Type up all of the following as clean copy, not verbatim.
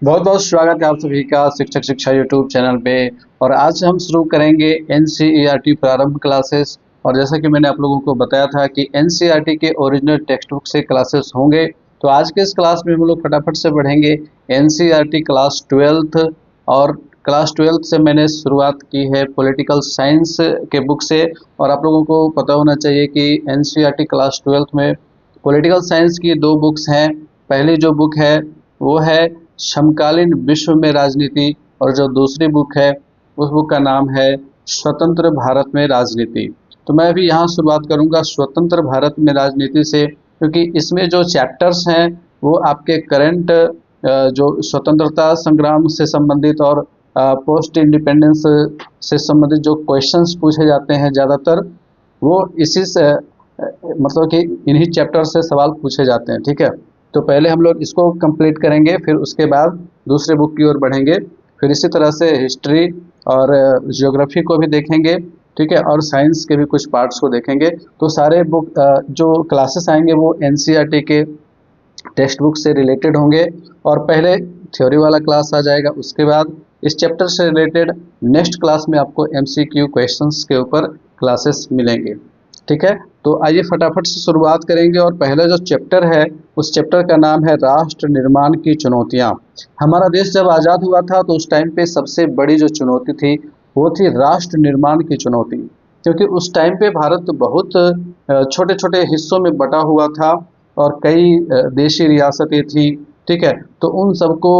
बहुत बहुत स्वागत है आप सभी का शिक्षक शिक्षा यूट्यूब चैनल पे। और आज हम शुरू करेंगे एनसीईआरटी प्रारंभ क्लासेस। और जैसा कि मैंने आप लोगों को बताया था कि एनसीईआरटी के ओरिजिनल टेक्स्ट बुक से क्लासेस होंगे, तो आज के इस क्लास में हम लोग फटाफट से बढ़ेंगे एनसीईआरटी क्लास 12th। और क्लास 12th से मैंने शुरुआत की है पॉलिटिकल साइंस के बुक से। और आप लोगों को पता होना चाहिए कि एनसीईआरटी क्लास 12th में पॉलिटिकल साइंस की दो बुक्स हैं। पहली जो बुक है वो है समकालीन विश्व में राजनीति, और जो दूसरी बुक है उस बुक का नाम है स्वतंत्र भारत में राजनीति। तो मैं अभी यहाँ शुरुआत करूँगा स्वतंत्र भारत में राजनीति से, क्योंकि इसमें जो चैप्टर्स हैं वो आपके करंट जो स्वतंत्रता संग्राम से संबंधित और पोस्ट इंडिपेंडेंस से संबंधित जो क्वेश्चंस पूछे जाते हैं ज़्यादातर, वो इसी से मतलब कि इन्हीं चैप्टर से सवाल पूछे जाते हैं। ठीक है, तो पहले हम लोग इसको कंप्लीट करेंगे, फिर उसके बाद दूसरे बुक की ओर बढ़ेंगे। फिर इसी तरह से हिस्ट्री और ज्योग्राफी को भी देखेंगे। ठीक है, और साइंस के भी कुछ पार्ट्स को देखेंगे। तो सारे बुक जो क्लासेस आएंगे वो एनसीईआरटी के टेक्स्ट बुक से रिलेटेड होंगे। और पहले थ्योरी वाला क्लास आ जाएगा, उसके बाद इस चैप्टर से रिलेटेड नेक्स्ट क्लास में आपको एमसीक्यू क्वेश्चंस के ऊपर क्लासेस मिलेंगे। ठीक है, तो आइए फटाफट से शुरुआत करेंगे। और पहला जो चैप्टर है उस चैप्टर का नाम है राष्ट्र निर्माण की चुनौतियां। हमारा देश जब आज़ाद हुआ था तो उस टाइम पे सबसे बड़ी जो चुनौती थी वो थी राष्ट्र निर्माण की चुनौती, क्योंकि उस टाइम पे भारत बहुत छोटे छोटे हिस्सों में बटा हुआ था और कई देशी रियासतें थी। ठीक है, तो उन सबको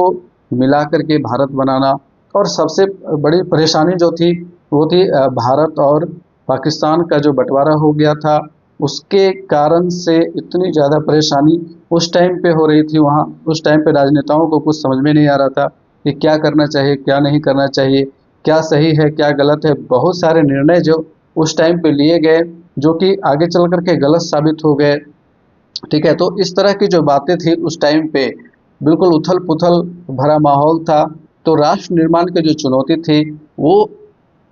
मिला करके भारत बनाना, और सबसे बड़ी परेशानी जो थी वो थी भारत और पाकिस्तान का जो बंटवारा हो गया था, उसके कारण से इतनी ज़्यादा परेशानी उस टाइम पे हो रही थी वहाँ। उस टाइम पे राजनेताओं को कुछ समझ में नहीं आ रहा था कि क्या करना चाहिए क्या नहीं करना चाहिए, क्या सही है क्या गलत है। बहुत सारे निर्णय जो उस टाइम पे लिए गए जो कि आगे चल करके गलत साबित हो गए। ठीक है, तो इस तरह की जो बातें थी उस टाइम पे बिल्कुल उथल पुथल भरा माहौल था। तो राष्ट्र निर्माण की जो चुनौती थी वो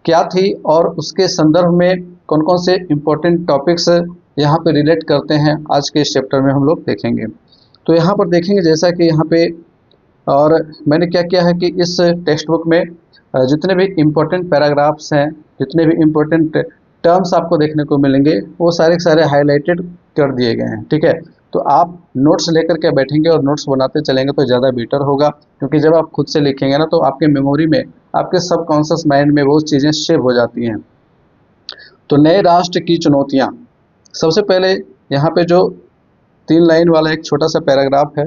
क्या थी, और उसके संदर्भ में कौन कौन से इम्पोर्टेंट टॉपिक्स यहाँ पे रिलेट करते हैं, आज के इस चैप्टर में हम लोग देखेंगे। तो यहाँ पर देखेंगे जैसा कि यहाँ पे, और मैंने क्या किया है कि इस टेक्स्ट बुक में जितने भी इम्पोर्टेंट पैराग्राफ्स हैं, जितने भी इम्पोर्टेंट टर्म्स आपको देखने को मिलेंगे वो सारे के सारे हाईलाइटेड कर दिए गए हैं। ठीक है, तो आप नोट्स लेकर के बैठेंगे और नोट्स बनाते चलेंगे तो ज़्यादा बेटर होगा, क्योंकि जब आप खुद से लिखेंगे ना तो आपके मेमोरी में, आपके सबकॉन्शियस माइंड में वो चीज़ें सेव हो जाती हैं। तो नए राष्ट्र की चुनौतियाँ, सबसे पहले यहाँ पे जो 3 लाइन वाला एक छोटा सा पैराग्राफ है,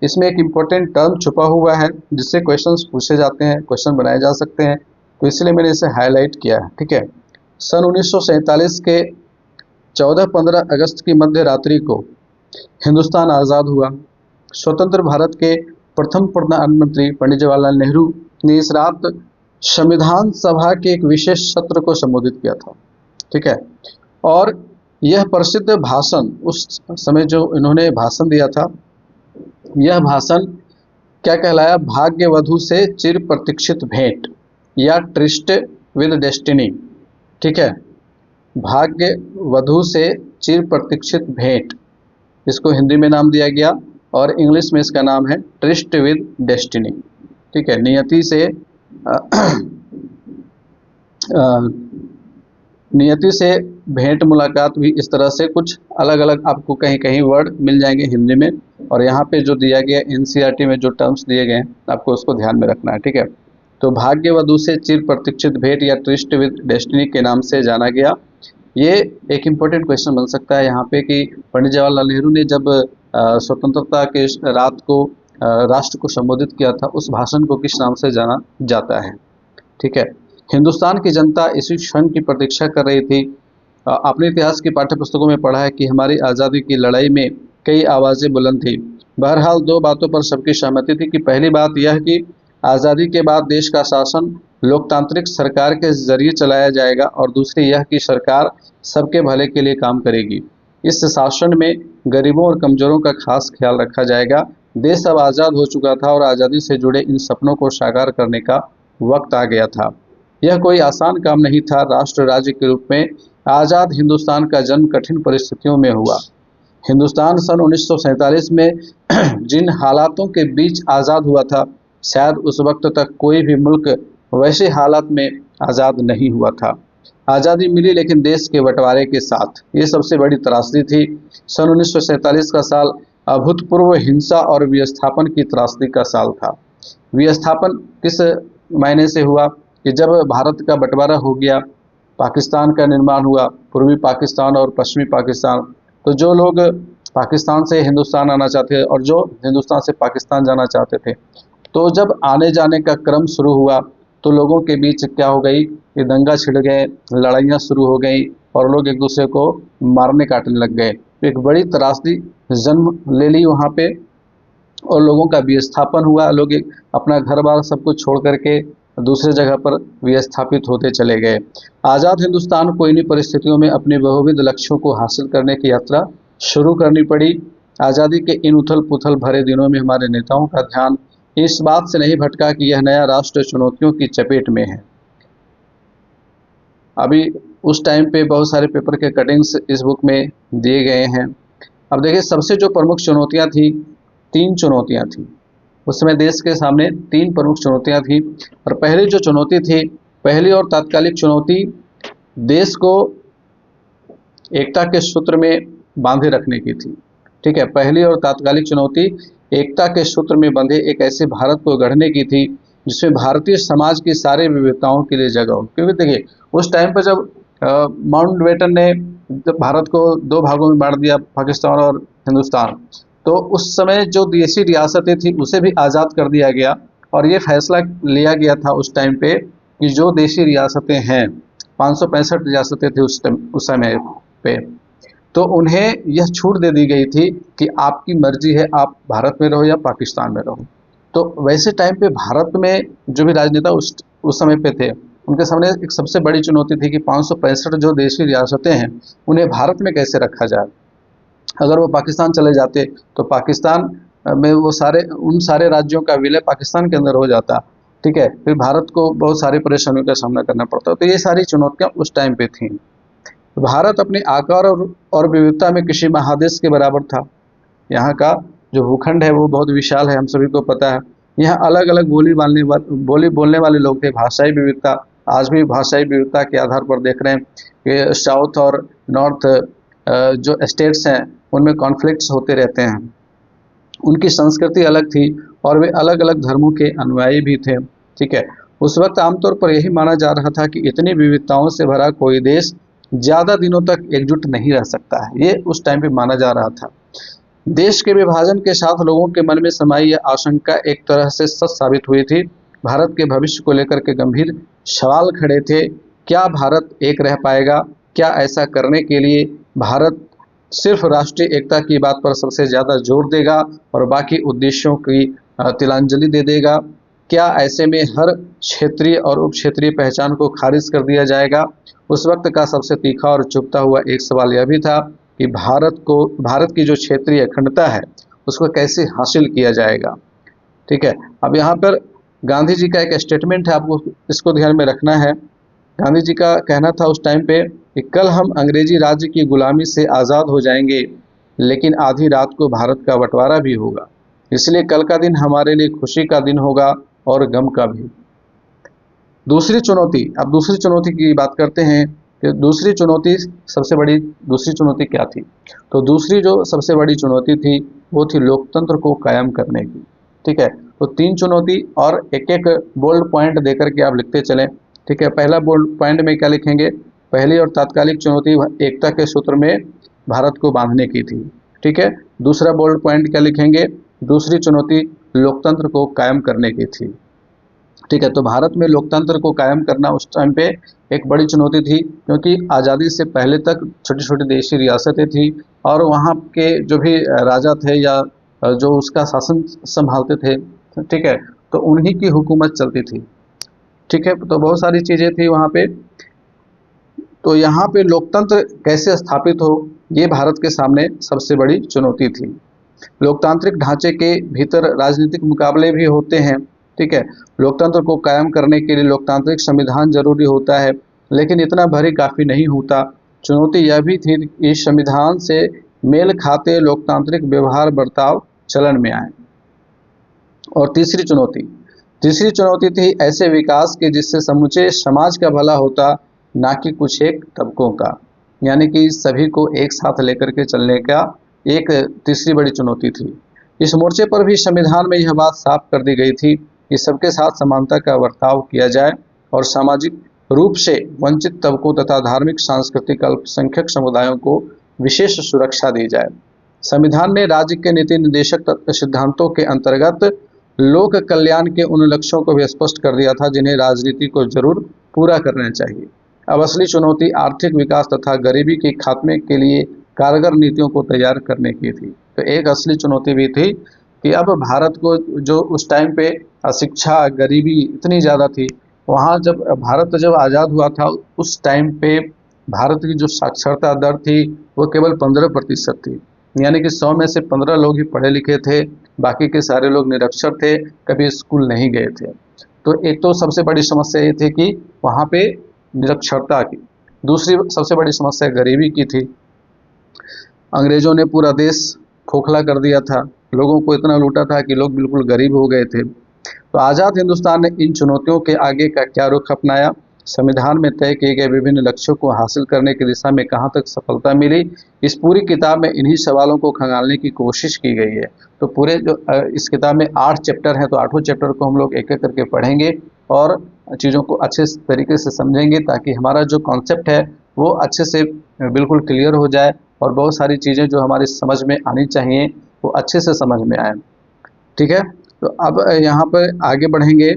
इसमें एक इम्पोर्टेंट टर्म छुपा हुआ है जिससे क्वेश्चंस पूछे जाते हैं, क्वेश्चन बनाए जा सकते हैं, तो इसलिए मैंने इसे हाईलाइट किया है। ठीक है, सन 1947 के 14-15 अगस्त की मध्य रात्रि को हिंदुस्तान आज़ाद हुआ। स्वतंत्र भारत के प्रथम प्रधानमंत्री पंडित जवाहरलाल नेहरू ने इस रात संविधान सभा के एक विशेष सत्र को संबोधित किया था। ठीक है, और यह प्रसिद्ध भाषण, उस समय जो इन्होंने भाषण दिया था, यह भाषण क्या कहलाया, भाग्य वधु से चिर प्रतीक्षित भेंट या ट्रिस्ट विद डेस्टिनी। ठीक है, भाग्य वधु से चिर प्रतीक्षित भेंट, इसको हिंदी में नाम दिया गया, और इंग्लिश में इसका नाम है ट्रिस्ट विद डेस्टिनी। ठीक है, नियति से नियति से भेंट मुलाकात भी, इस तरह से कुछ अलग अलग आपको कहीं कहीं वर्ड मिल जाएंगे हिंदी में। और यहाँ पे जो दिया गया एनसीईआरटी में जो टर्म्स दिए गए हैं आपको उसको ध्यान में रखना है। ठीक है, तो भाग्य वधु से चिर प्रतीक्षित भेंट या ट्रिस्ट विद डेस्टिनी के नाम से जाना गया। ये एक इम्पोर्टेंट क्वेश्चन बन सकता है यहाँ पे कि पंडित जवाहरलाल नेहरू ने जब स्वतंत्रता के रात को राष्ट्र को संबोधित किया था, उस भाषण को किस नाम से जाना जाता है। ठीक है, हिंदुस्तान की जनता इसी क्षण की प्रतीक्षा कर रही थी। आपने इतिहास की पाठ्य पुस्तकों में पढ़ा है कि हमारी आज़ादी की लड़ाई में कई आवाज़ें बुलंद थी। बहरहाल दो बातों पर सबकी सहमति थी कि पहली बात यह कि आज़ादी के बाद देश का शासन लोकतांत्रिक सरकार के जरिए चलाया जाएगा, और दूसरी यह कि सरकार सबके भले के लिए काम करेगी। इस शासन में गरीबों और कमजोरों का खास ख्याल रखा जाएगा। देश अब आज़ाद हो चुका था और आज़ादी से जुड़े इन सपनों को साकार करने का वक्त आ गया था। यह कोई आसान काम नहीं था। राष्ट्र राज्य के रूप में आज़ाद हिंदुस्तान का जन्म कठिन परिस्थितियों में हुआ। हिंदुस्तान सन 1947 में जिन हालातों के बीच आज़ाद हुआ था शायद उस वक्त तक कोई भी मुल्क वैसे हालात में आज़ाद नहीं हुआ था। आज़ादी मिली लेकिन देश के बंटवारे के साथ, ये सबसे बड़ी त्रासदी थी। सन 1947 का साल अभूतपूर्व हिंसा और विस्थापन की त्रासदी का साल था। विस्थापन किस मायने से हुआ कि जब भारत का बंटवारा हो गया, पाकिस्तान का निर्माण हुआ, पूर्वी पाकिस्तान और पश्चिमी पाकिस्तान, तो जो लोग पाकिस्तान से हिंदुस्तान आना चाहते थे और जो हिंदुस्तान से पाकिस्तान जाना चाहते थे, तो जब आने जाने का क्रम शुरू हुआ तो लोगों के बीच क्या हो गई कि दंगा छिड़ गए, लड़ाइयाँ शुरू हो गई और लोग एक दूसरे को मारने काटने लग गए। एक बड़ी त्रासदी जन्म ले ली वहाँ पे और लोगों का विस्थापन हुआ। लोग अपना घर बार सब कुछ छोड़ करके दूसरे जगह पर विस्थापित होते चले गए। आज़ाद हिंदुस्तान को इन्हीं परिस्थितियों में अपने बहुविध लक्ष्यों को हासिल करने की यात्रा शुरू करनी पड़ी। आज़ादी के इन उथल पुथल भरे दिनों में हमारे नेताओं का ध्यान इस बात से नहीं भटका कि यह नया राष्ट्र चुनौतियों की चपेट में है। अभी उस टाइम पे बहुत सारे पेपर के कटिंग्स इस बुक में दिए गए हैं। अब देखिए, सबसे जो प्रमुख चुनौतियां थी, 3 चुनौतियां थी उस समय देश के सामने। 3 प्रमुख चुनौतियां थी और पहली जो चुनौती थी, पहली और तात्कालिक चुनौती देश को एकता के सूत्र में बांधे रखने की थी। ठीक है, पहली और तात्कालिक चुनौती एकता के सूत्र में बंधे एक ऐसे भारत को गढ़ने की थी जिसमें भारतीय समाज की सारी विविधताओं के लिए जगह हो। क्योंकि देखिए, उस टाइम पर जब माउंटबेटन ने जब भारत को 2 भागों में बांट दिया, पाकिस्तान और हिंदुस्तान, तो उस समय जो देशी रियासतें थी उसे भी आज़ाद कर दिया गया और ये फैसला लिया गया था उस टाइम पे कि जो देशी रियासतें हैं, 565 रियासतें थी उस समय पे, तो उन्हें यह छूट दे दी गई थी कि आपकी मर्जी है, आप भारत में रहो या पाकिस्तान में रहो। तो वैसे टाइम पे भारत में जो भी राजनेता उस समय पे थे, उनके सामने एक सबसे बड़ी चुनौती थी कि 565 जो देशी रियासतें हैं उन्हें भारत में कैसे रखा जाए। अगर वो पाकिस्तान चले जाते तो पाकिस्तान में वो उन सारे राज्यों का विलय पाकिस्तान के अंदर हो जाता। ठीक है, फिर भारत को बहुत सारी परेशानियों का सामना करना पड़ता। तो ये सारी चुनौतियाँ उस टाइम पे थी। भारत अपने आकार और विविधता में किसी महादेश के बराबर था। यहाँ का जो भूखंड है वो बहुत विशाल है, हम सभी को पता है। यहाँ अलग अलग बोली बोलने वाले लोग थे। भाषाई विविधता, आज भी भाषाई विविधता के आधार पर देख रहे हैं कि साउथ और नॉर्थ जो स्टेट्स हैं उनमें कॉन्फ्लिक्ट्स होते रहते हैं। उनकी संस्कृति अलग थी और वे अलग अलग धर्मों के अनुयायी भी थे। ठीक है, उस वक्त आमतौर पर यही माना जा रहा था कि इतनी विविधताओं से भरा कोई देश ज़्यादा दिनों तक एकजुट नहीं रह सकता है। ये उस टाइम पे माना जा रहा था। देश के विभाजन के साथ लोगों के मन में समाई यह आशंका एक तरह से सच साबित हुई थी। भारत के भविष्य को लेकर के गंभीर सवाल खड़े थे। क्या भारत एक रह पाएगा? क्या ऐसा करने के लिए भारत सिर्फ राष्ट्रीय एकता की बात पर सबसे ज़्यादा जोर देगा और बाकी उद्देश्यों की तिलांजलि दे देगा? क्या ऐसे में हर क्षेत्रीय और उप क्षेत्रीय पहचान को खारिज कर दिया जाएगा? उस वक्त का सबसे तीखा और चुभता हुआ एक सवाल यह भी था कि भारत की जो क्षेत्रीय अखंडता है उसको कैसे हासिल किया जाएगा। ठीक है, अब यहाँ पर गांधी जी का एक स्टेटमेंट है, आपको इसको ध्यान में रखना है। गांधी जी का कहना था उस टाइम पे कि कल हम अंग्रेजी राज्य की गुलामी से आज़ाद हो जाएंगे, लेकिन आधी रात को भारत का बंटवारा भी होगा। इसलिए कल का दिन हमारे लिए खुशी का दिन होगा और गम का भी। दूसरी चुनौती, अब दूसरी चुनौती की बात करते हैं कि दूसरी चुनौती क्या थी। तो दूसरी जो सबसे बड़ी चुनौती थी वो थी लोकतंत्र को कायम करने की। ठीक है, तो 3 चुनौती और एक एक बोल्ड पॉइंट देकर के आप लिखते चलें। ठीक है, पहला बोल्ड पॉइंट में क्या लिखेंगे? पहली और तात्कालिक चुनौती एकता के सूत्र में भारत को बांधने की थी। ठीक है, दूसरा बोल्ड पॉइंट क्या लिखेंगे? दूसरी चुनौती लोकतंत्र को कायम करने की थी। ठीक है, तो भारत में लोकतंत्र को कायम करना उस टाइम पे एक बड़ी चुनौती थी, क्योंकि आज़ादी से पहले तक छोटी छोटी देशी रियासतें थी और वहाँ के जो भी राजा थे या जो उसका शासन संभालते थे, ठीक है, तो उन्हीं की हुकूमत चलती थी। ठीक है, तो बहुत सारी चीज़ें थी वहाँ पे। तो यहाँ पे लोकतंत्र कैसे स्थापित हो, ये भारत के सामने सबसे बड़ी चुनौती थी। लोकतांत्रिक ढांचे के भीतर राजनीतिक मुकाबले भी होते हैं। ठीक है, लोकतंत्र को कायम करने के लिए लोकतांत्रिक संविधान जरूरी होता है, लेकिन इतना भरी काफ़ी नहीं होता। चुनौती यह भी थी कि इस संविधान से मेल खाते लोकतांत्रिक व्यवहार बर्ताव चलन में आए। और तीसरी चुनौती, तीसरी चुनौती थी ऐसे विकास की जिससे समूचे समाज का भला होता, ना कि कुछ एक तबकों का। यानी कि सभी को एक साथ लेकर के चलने का एक तीसरी बड़ी चुनौती थी। इस मोर्चे पर भी संविधान में यह बात साफ कर दी गई थी कि सबके साथ समानता का बर्ताव किया जाए और सामाजिक रूप से वंचित तबकों तथा धार्मिक सांस्कृतिक अल्पसंख्यक समुदायों को विशेष सुरक्षा दी जाए। संविधान ने राज्य के नीति निर्देशक सिद्धांतों के अंतर्गत लोक कल्याण के उन लक्ष्यों को भी स्पष्ट कर दिया था जिन्हें राजनीति को जरूर पूरा करना चाहिए। अब असली चुनौती आर्थिक विकास तथा गरीबी के खात्मे के लिए कारगर नीतियों को तैयार करने की थी। तो एक असली चुनौती भी थी कि अब भारत को जो उस टाइम पे अशिक्षा, गरीबी इतनी ज़्यादा थी, वहाँ जब भारत जब आज़ाद हुआ था उस टाइम पे भारत की जो साक्षरता दर थी वो केवल 15% थी। यानी कि 100 में से 15 लोग ही पढ़े लिखे थे, बाकी के सारे लोग निरक्षर थे, कभी स्कूल नहीं गए थे। तो एक तो सबसे बड़ी समस्या ये थी कि वहाँ पे निरक्षरता की, दूसरी सबसे बड़ी समस्या गरीबी की थी। अंग्रेजों ने पूरा देश खोखला कर दिया था, लोगों को इतना लूटा था कि लोग बिल्कुल गरीब हो गए थे। तो आज़ाद हिंदुस्तान ने इन चुनौतियों के आगे का क्या रुख अपनाया, संविधान में तय किए गए विभिन्न लक्ष्यों को हासिल करने की दिशा में कहाँ तक सफलता मिली, इस पूरी किताब में इन्हीं सवालों को खंगालने की कोशिश की गई है। तो पूरे जो इस किताब में 8 चैप्टर हैं, तो 8 चैप्टर को हम लोग एक एक करके पढ़ेंगे और चीज़ों को अच्छे तरीके से समझेंगे ताकि हमारा जो कॉन्सेप्ट है वो अच्छे से बिल्कुल क्लियर हो जाए और बहुत सारी चीज़ें जो हमारी समझ में आनी चाहिए वो अच्छे से समझ में आए। ठीक है, तो अब यहाँ पर आगे बढ़ेंगे।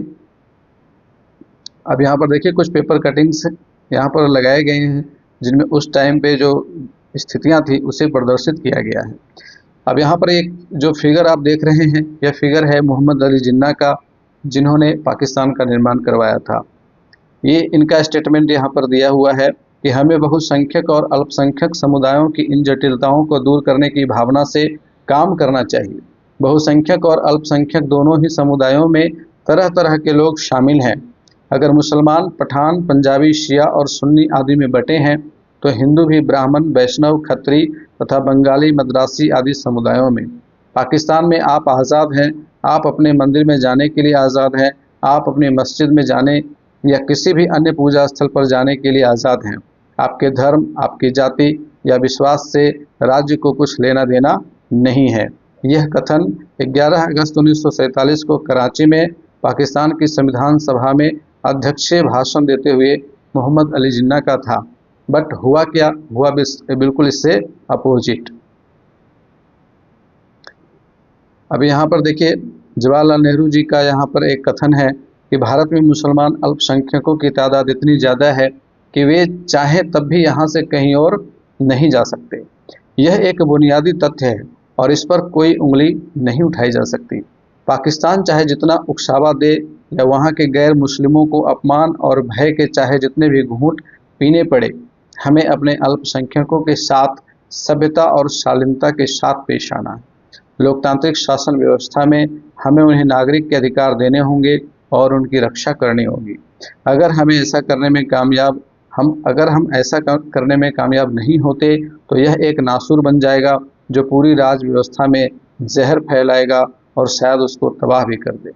अब यहाँ पर देखिए कुछ पेपर कटिंग्स यहाँ पर लगाए गए हैं जिनमें उस टाइम पे जो स्थितियाँ थी उसे प्रदर्शित किया गया है। अब यहाँ पर एक जो फिगर आप देख रहे हैं, यह फिगर है मोहम्मद अली जिन्ना का, जिन्होंने पाकिस्तान का निर्माण करवाया था। ये इनका स्टेटमेंट यहाँ पर दिया हुआ है कि हमें बहुसंख्यक और अल्पसंख्यक समुदायों की इन जटिलताओं को दूर करने की भावना से काम करना चाहिए। बहुसंख्यक और अल्पसंख्यक दोनों ही समुदायों में तरह तरह के लोग शामिल हैं। अगर मुसलमान, पठान, पंजाबी, शिया और सुन्नी आदि में बटे हैं तो हिंदू भी ब्राह्मण, वैष्णव, खत्री तथा बंगाली, मद्रासी आदि समुदायों में। पाकिस्तान में आप आज़ाद हैं, आप अपने मंदिर में जाने के लिए आज़ाद हैं, आप अपनी मस्जिद में जाने या किसी भी अन्य पूजा स्थल पर जाने के लिए आज़ाद हैं। आपके धर्म, आपकी जाति या विश्वास से राज्य को कुछ लेना देना नहीं है। यह कथन 11 अगस्त 1947 को कराची में पाकिस्तान की संविधान सभा में अध्यक्षीय भाषण देते हुए मोहम्मद अली जिन्ना का था। बट हुआ क्या, हुआ बिल्कुल इससे अपोजिट। अब यहाँ पर देखिए जवाहरलाल नेहरू जी का यहाँ पर एक कथन है कि भारत में मुसलमान अल्पसंख्यकों की तादाद इतनी ज़्यादा है कि वे चाहे तब भी यहाँ से कहीं और नहीं जा सकते। यह एक बुनियादी तथ्य है और इस पर कोई उंगली नहीं उठाई जा सकती। पाकिस्तान चाहे जितना उकसावा दे या वहाँ के गैर मुस्लिमों को अपमान और भय के चाहे जितने भी घूंट पीने पड़े, हमें अपने अल्पसंख्यकों के साथ सभ्यता और शालीनता के साथ पेश आना है। लोकतांत्रिक शासन व्यवस्था में हमें उन्हें नागरिक के अधिकार देने होंगे और उनकी रक्षा करनी होगी। अगर हम ऐसा करने में कामयाब नहीं होते तो यह एक नासूर बन जाएगा जो पूरी राज व्यवस्था में जहर फैलाएगा और शायद उसको तबाह भी कर दे।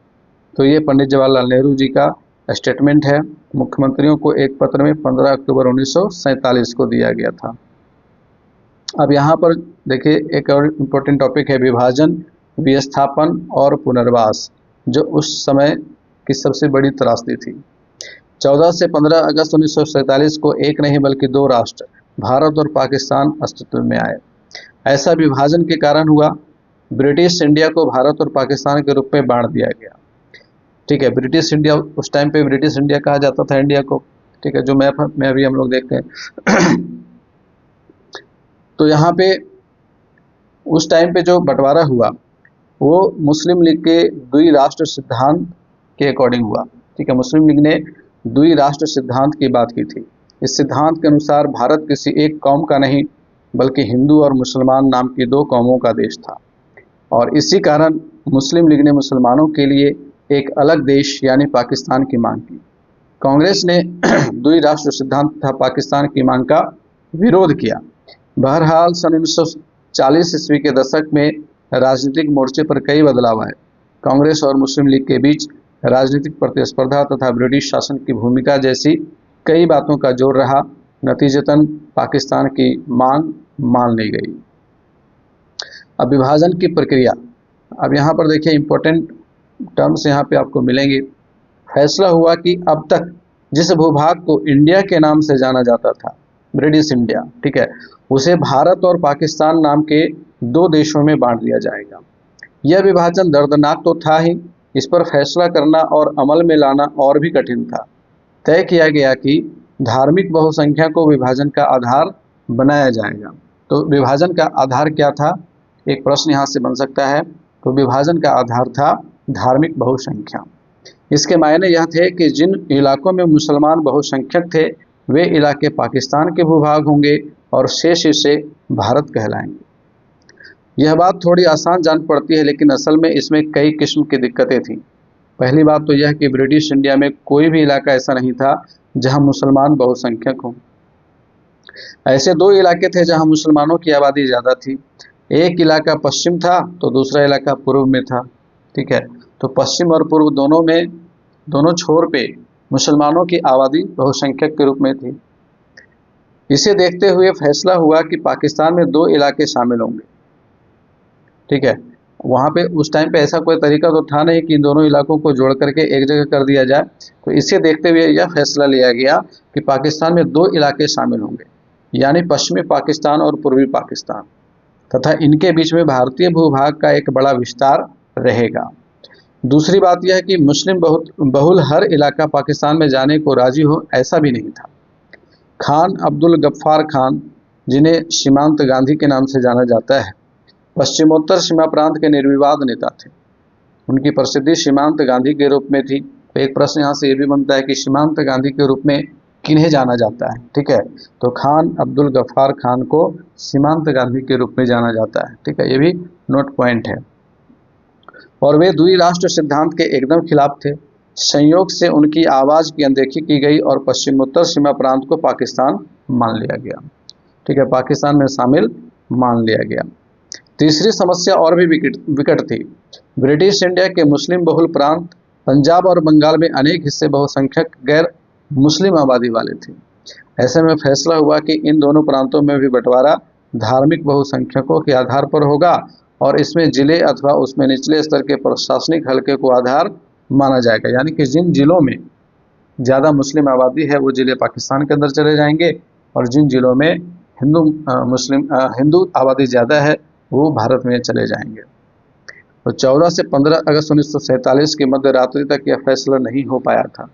तो ये पंडित जवाहरलाल नेहरू जी का स्टेटमेंट है, मुख्यमंत्रियों को एक पत्र में 15 अक्टूबर 1947 को दिया गया था। अब यहाँ पर देखिए एक और इम्पोर्टेंट टॉपिक है विभाजन, विस्थापन और पुनर्वास, जो उस समय की सबसे बड़ी त्रासदी थी। 14 से 15 अगस्त 1947 को एक नहीं बल्कि 2 राष्ट्र भारत और पाकिस्तान अस्तित्व में आए। ऐसा विभाजन के कारण हुआ, ब्रिटिश इंडिया को भारत और पाकिस्तान के रूप में बांट दिया गया। ठीक है, ब्रिटिश इंडिया उस टाइम पे ब्रिटिश इंडिया कहा जाता था इंडिया को। ठीक है, जो मैप में अभी हम लोग देखते हैं तो यहाँ पे उस टाइम पे जो बंटवारा हुआ वो मुस्लिम लीग के द्विराष्ट्र सिद्धांत के अकॉर्डिंग हुआ। ठीक है, मुस्लिम लीग ने द्विराष्ट्र सिद्धांत की बात की थी। इस सिद्धांत के अनुसार भारत किसी एक कौम का नहीं बल्कि हिंदू और मुसलमान नाम की 2 कौमों का देश था और इसी कारण मुस्लिम लीग ने मुसलमानों के लिए एक अलग देश यानी पाकिस्तान की मांग की। कांग्रेस ने द्विराष्ट्र सिद्धांत तथा पाकिस्तान की मांग का विरोध किया। बहरहाल सन 1940 ईस्वी के दशक में राजनीतिक मोर्चे पर कई बदलाव आए। कांग्रेस और मुस्लिम लीग के बीच राजनीतिक प्रतिस्पर्धा तथा ब्रिटिश शासन की भूमिका जैसी कई बातों का जोर रहा। नतीजतन पाकिस्तान की मांग मान ली गई। अब विभाजन की प्रक्रिया, अब यहाँ पर देखिए इंपॉर्टेंट टर्म्स यहाँ पे आपको मिलेंगे। फैसला हुआ कि अब तक जिस भूभाग को इंडिया के नाम से जाना जाता था, ब्रिटिश इंडिया, ठीक है, उसे भारत और पाकिस्तान नाम के दो देशों में बांट दिया जाएगा। यह विभाजन दर्दनाक तो था ही, इस पर फैसला करना और अमल में लाना और भी कठिन था। तय किया गया कि धार्मिक बहुसंख्या को विभाजन का आधार बनाया जाएगा। तो विभाजन का आधार क्या था, एक प्रश्न यहाँ से बन सकता है। तो विभाजन का आधार था धार्मिक बहुसंख्या। इसके मायने यह थे कि जिन इलाकों में मुसलमान बहुसंख्यक थे वे इलाके पाकिस्तान के भूभाग होंगे और शेष इसे भारत कहलाएंगे। यह बात थोड़ी आसान जान पड़ती है, लेकिन असल में इसमें कई किस्म की दिक्कतें थीं। पहली बात तो यह कि ब्रिटिश इंडिया में कोई भी इलाका ऐसा नहीं था जहां मुसलमान बहुसंख्यक हों। ऐसे दो इलाके थे जहां मुसलमानों की आबादी ज़्यादा थी। एक इलाका पश्चिम था तो दूसरा इलाका पूर्व में था, ठीक है। तो पश्चिम और पूर्व दोनों छोर पे मुसलमानों की आबादी बहुसंख्यक के रूप में थी। इसे देखते हुए फैसला हुआ कि पाकिस्तान में दो इलाके शामिल होंगे, ठीक है। वहाँ पे उस टाइम पे ऐसा कोई तरीका तो था नहीं कि इन दोनों इलाकों को जोड़ करके एक जगह कर दिया जाए। तो इसे देखते हुए यह फैसला लिया गया कि पाकिस्तान में दो इलाके शामिल होंगे, यानी पश्चिमी पाकिस्तान और पूर्वी पाकिस्तान, तथा इनके बीच में भारतीय भूभाग का एक बड़ा विस्तार रहेगा। दूसरी बात यह कि मुस्लिम बहुल हर इलाका पाकिस्तान में जाने को राजी हो, ऐसा भी नहीं था। खान अब्दुल गफ्फार खान, जिन्हें सीमांत गांधी के नाम से जाना जाता है, पश्चिमोत्तर सीमा प्रांत के निर्विवाद नेता थे। उनकी प्रसिद्धि सीमांत गांधी के रूप में थी। तो एक प्रश्न यहाँ से ये भी बनता है कि सीमांत गांधी के रूप में किन्हें जाना जाता है, ठीक है। तो खान अब्दुल गफ्फार खान को सीमांत गांधी के रूप में जाना जाता है, ठीक है, ये भी नोट पॉइंट है। और वे द्विराष्ट्र सिद्धांत के एकदम खिलाफ थे। संयोग से उनकी आवाज़ की अनदेखी की गई और पश्चिमोत्तर सीमा प्रांत को पाकिस्तान मान लिया गया, ठीक है, पाकिस्तान में शामिल मान लिया गया। तीसरी समस्या और भी विकट थी। ब्रिटिश इंडिया के मुस्लिम बहुल प्रांत पंजाब और बंगाल में अनेक हिस्से बहुसंख्यक गैर मुस्लिम आबादी वाले थे। ऐसे में फैसला हुआ कि इन दोनों प्रांतों में भी बंटवारा धार्मिक बहुसंख्यकों के आधार पर होगा और इसमें जिले अथवा उसमें निचले स्तर के प्रशासनिक हलके को आधार माना जाएगा। यानी कि जिन जिलों में ज़्यादा मुस्लिम आबादी है वो जिले पाकिस्तान के अंदर चले जाएंगे और जिन जिलों में हिंदू आबादी ज़्यादा है वो भारत में चले जाएंगे। तो 14 से 15 अगस्त 1947 की मध्य रात्रि तक यह फैसला नहीं हो पाया था।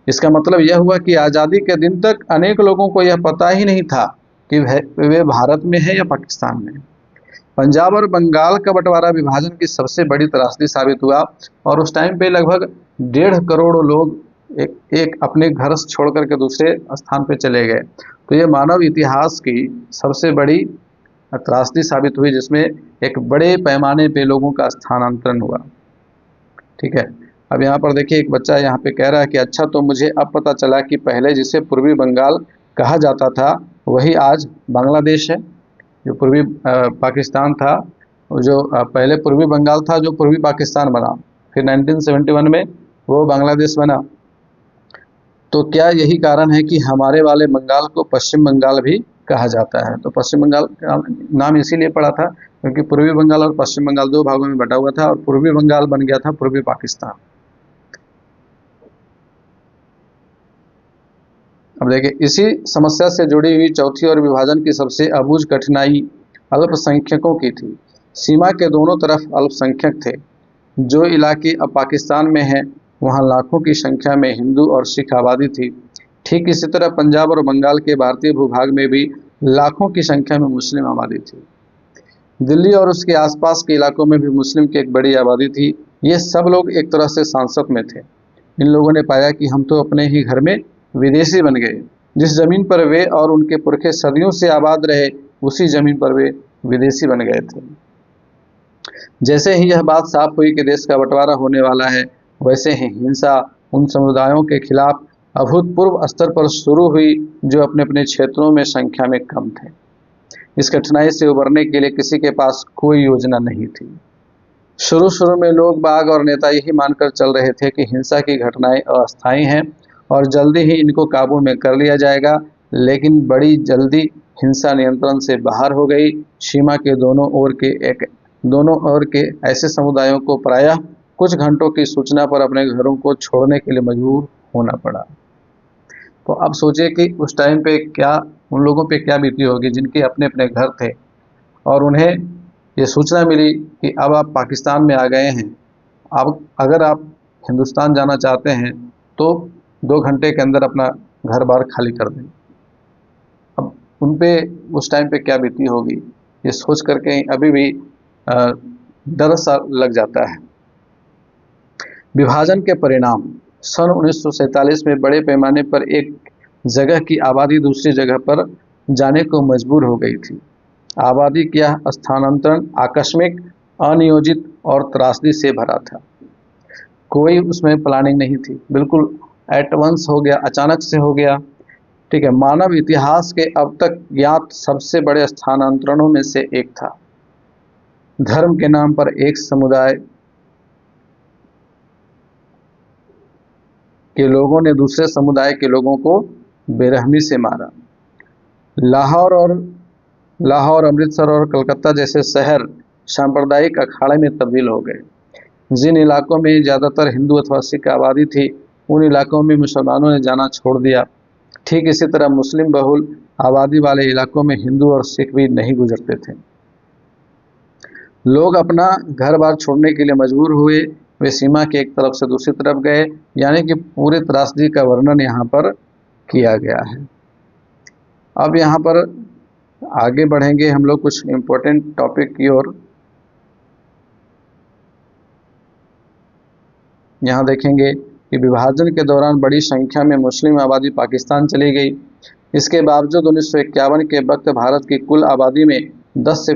इसका मतलब यह हुआ कि आज़ादी के दिन तक अनेक लोगों को यह पता ही नहीं था कि वे भारत में है या पाकिस्तान में। पंजाब और बंगाल का बंटवारा विभाजन की सबसे बड़ी त्रासदी साबित हुआ और उस टाइम पे लगभग 1.5 करोड़ लोग एक अपने घर छोड़ करके दूसरे स्थान पे चले गए। तो ये मानव इतिहास की सबसे बड़ी त्रासदी साबित हुई, जिसमें एक बड़े पैमाने पे लोगों का स्थानांतरण हुआ, ठीक है। अब यहाँ पर देखिए एक बच्चा यहाँ पे कह रहा है कि अच्छा, तो मुझे अब पता चला कि पहले जिसे पूर्वी बंगाल कहा जाता था वही आज बांग्लादेश है। जो पूर्वी पाकिस्तान था, जो पहले पूर्वी बंगाल था जो पूर्वी पाकिस्तान बना, फिर 1971 में वो बांग्लादेश बना। तो क्या यही कारण है कि हमारे वाले बंगाल को पश्चिम बंगाल भी कहा जाता है? तो पश्चिम बंगाल का नाम इसीलिए पड़ा था क्योंकि पूर्वी बंगाल और पश्चिम बंगाल दो भागों में बटा हुआ था और पूर्वी बंगाल बन गया था पूर्वी पाकिस्तान। अब देखिए, इसी समस्या से जुड़ी हुई चौथी और विभाजन की सबसे अबूझ कठिनाई अल्पसंख्यकों की थी। सीमा के दोनों तरफ अल्पसंख्यक थे। जो इलाके अब पाकिस्तान में हैं वहाँ लाखों की संख्या में हिंदू और सिख आबादी थी। ठीक इसी तरह पंजाब और बंगाल के भारतीय भूभाग में भी लाखों की संख्या में मुस्लिम आबादी थी। दिल्ली और उसके आसपास के इलाकों में भी मुस्लिम की एक बड़ी आबादी थी। ये सब लोग एक तरह से सांसत में थे। इन लोगों ने पाया कि हम तो अपने ही घर में विदेशी बन गए। जिस जमीन पर वे और उनके पुरखे सदियों से आबाद रहे उसी जमीन पर वे विदेशी बन गए थे। जैसे ही यह बात साफ हुई कि देश का बंटवारा होने वाला है, वैसे ही हिंसा उन समुदायों के खिलाफ अभूतपूर्व स्तर पर शुरू हुई जो अपने अपने क्षेत्रों में संख्या में कम थे। इस कठिनाई से उबरने के लिए किसी के पास कोई योजना नहीं थी। शुरू शुरू में लोग बाग और नेता यही मानकर चल रहे थे कि हिंसा की घटनाएं अस्थायी हैं और जल्दी ही इनको काबू में कर लिया जाएगा, लेकिन बड़ी जल्दी हिंसा नियंत्रण से बाहर हो गई। सीमा के दोनों ओर के ऐसे समुदायों को प्रायः कुछ घंटों की सूचना पर अपने घरों को छोड़ने के लिए मजबूर होना पड़ा। तो अब सोचिए कि उस टाइम पे क्या उन लोगों पे क्या बीती होगी जिनके अपने अपने घर थे और उन्हें ये सूचना मिली कि अब आप पाकिस्तान में आ गए हैं, अब अगर आप हिंदुस्तान जाना चाहते हैं तो 2 घंटे के अंदर अपना घर बार खाली कर दें। अब उन पे उस टाइम पे क्या बीती होगी ये सोच करके अभी भी डर सा लग जाता है। विभाजन के परिणाम। सन 1947 में बड़े पैमाने पर एक जगह की आबादी दूसरी जगह पर जाने को मजबूर हो गई थी। आबादी का स्थानांतरण आकस्मिक, अनियोजित और त्रासदी से भरा था। कोई उसमें प्लानिंग नहीं थी, बिल्कुल एट वंस हो गया, अचानक से हो गया। ठीक है, मानव इतिहास के अब तक ज्ञात सबसे बड़े स्थानांतरणों में से एक था। धर्म के नाम पर एक समुदाय के लोगों ने दूसरे समुदाय के लोगों को बेरहमी से मारा। लाहौर, अमृतसर और कलकत्ता जैसे शहर सांप्रदायिक अखाड़े में तब्दील हो गए। जिन इलाकों में ज़्यादातर हिंदू अथवा सिख आबादी थी, उन इलाकों में मुसलमानों ने जाना छोड़ दिया। ठीक इसी तरह मुस्लिम बहुल आबादी वाले इलाकों में हिंदू और सिख भी नहीं गुजरते थे। लोग अपना घर बार छोड़ने के लिए मजबूर हुए। वे सीमा के एक तरफ से दूसरी तरफ गए, यानी कि पूरे त्रासदी का वर्णन यहाँ पर किया गया है। अब यहाँ पर आगे बढ़ेंगे हम लोग कुछ इम्पोर्टेंट टॉपिक की ओर। यहाँ देखेंगे कि विभाजन के दौरान बड़ी संख्या में मुस्लिम आबादी पाकिस्तान चली गई। इसके बावजूद 1951 के वक्त भारत की कुल आबादी में 10 से